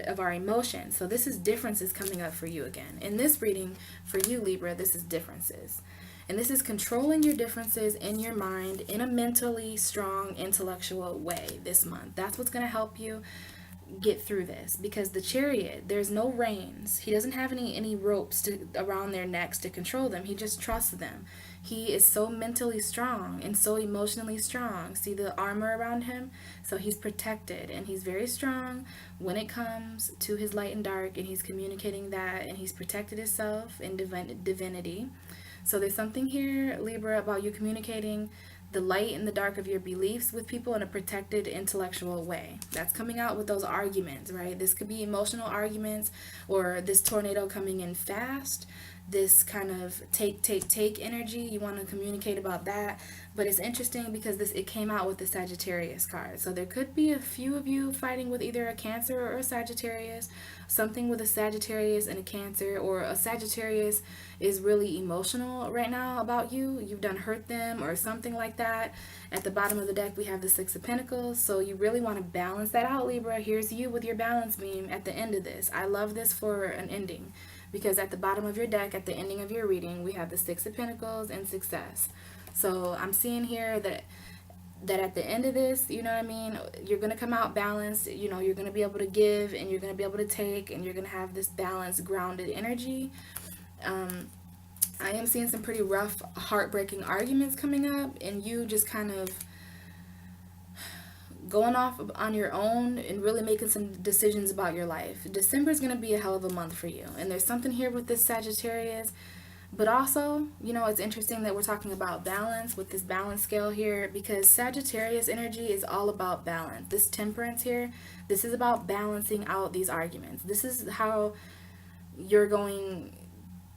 of our emotions. So this is differences coming up for you again in this reading. For you, Libra, this is differences. And this is controlling your differences in your mind in a mentally strong, intellectual way this month. That's what's going to help you get through this, because the Chariot, there's no reins. He doesn't have any ropes around their necks to control them. He just trusts them. He is so mentally strong and so emotionally strong. See the armor around him? So he's protected, and he's very strong when it comes to his light and dark, and he's communicating that, and he's protected himself in divinity. So there's something here, Libra, about you communicating the light and the dark of your beliefs with people in a protected intellectual way. That's coming out with those arguments, right? This could be emotional arguments, or this tornado coming in fast, this kind of take energy. You want to communicate about that. But it's interesting because it came out with the Sagittarius card. So there could be a few of you fighting with either a Cancer or a Sagittarius, something with a Sagittarius and a Cancer, or a Sagittarius is really emotional right now about you. You've done hurt them or something like that. At the bottom of the deck, we have the Six of Pentacles. So you really want to balance that out, Libra. Here's you with your balance beam at the end of this. I love this for an ending, because at the bottom of your deck, at the ending of your reading, we have the Six of Pentacles and success. So I'm seeing here that at the end of this, you know what I mean, you're going to come out balanced. You know, you're going to be able to give, and you're going to be able to take, and you're going to have this balanced, grounded energy. I am seeing some pretty rough, heartbreaking arguments coming up, and you just kind of going off on your own and really making some decisions about your life. December is going to be a hell of a month for you, and there's something here with this Sagittarius. But also, you know, it's interesting that we're talking about balance with this balance scale here, because Sagittarius energy is all about balance. This Temperance here, this is about balancing out these arguments. This is how you're going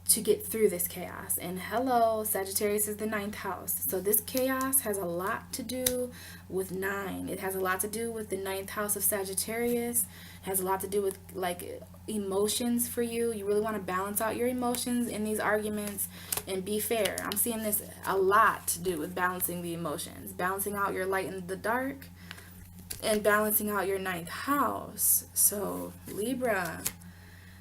to get through this chaos. And hello, Sagittarius is the ninth house. So this chaos has a lot to do with 9. It has a lot to do with the ninth house of Sagittarius. It has a lot to do with like emotions for you. You really want to balance out your emotions in these arguments and be fair. I'm seeing this a lot to do with balancing the emotions, balancing out your light and the dark, and balancing out your ninth house. So Libra,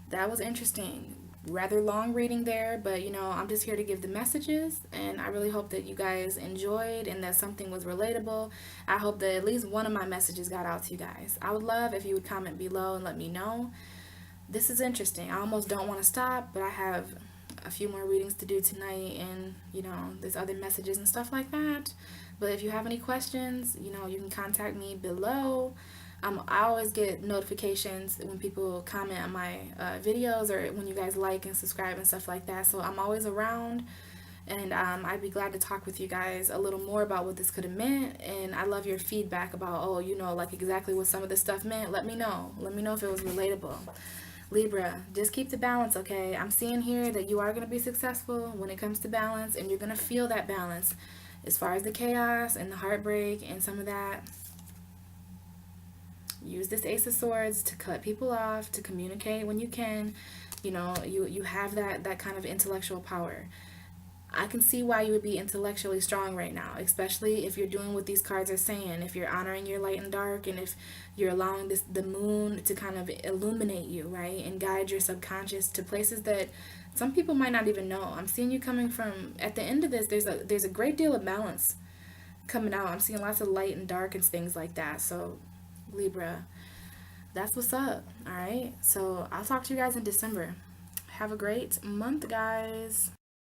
that was interesting. Rather long reading there, but you know, I'm just here to give the messages, and I really hope that you guys enjoyed and that something was relatable. I hope that at least one of my messages got out to you guys. I would love if you would comment below and let me know. This is interesting. I almost don't want to stop, but I have a few more readings to do tonight, and you know, there's other messages and stuff like that. But if you have any questions, you know, you can contact me below. I always get notifications when people comment on my videos, or when you guys like and subscribe and stuff like that. So I'm always around, and I'd be glad to talk with you guys a little more about what this could have meant. And I love your feedback about, oh, you know, like exactly what some of this stuff meant. Let me know. Let me know if it was relatable. Libra, just keep the balance, okay? I'm seeing here that you are going to be successful when it comes to balance, and you're going to feel that balance as far as the chaos and the heartbreak and some of that. Use this Ace of Swords to cut people off, to communicate when you can. You know, you have that kind of intellectual power. I can see why you would be intellectually strong right now, especially if you're doing what these cards are saying, if you're honoring your light and dark, and if you're allowing the moon to kind of illuminate you, right, and guide your subconscious to places that some people might not even know. I'm seeing you coming from, at the end of this, there's a great deal of balance coming out. I'm seeing lots of light and dark and things like that. So Libra, that's what's up. All right, so I'll talk to you guys in December. Have a great month, guys.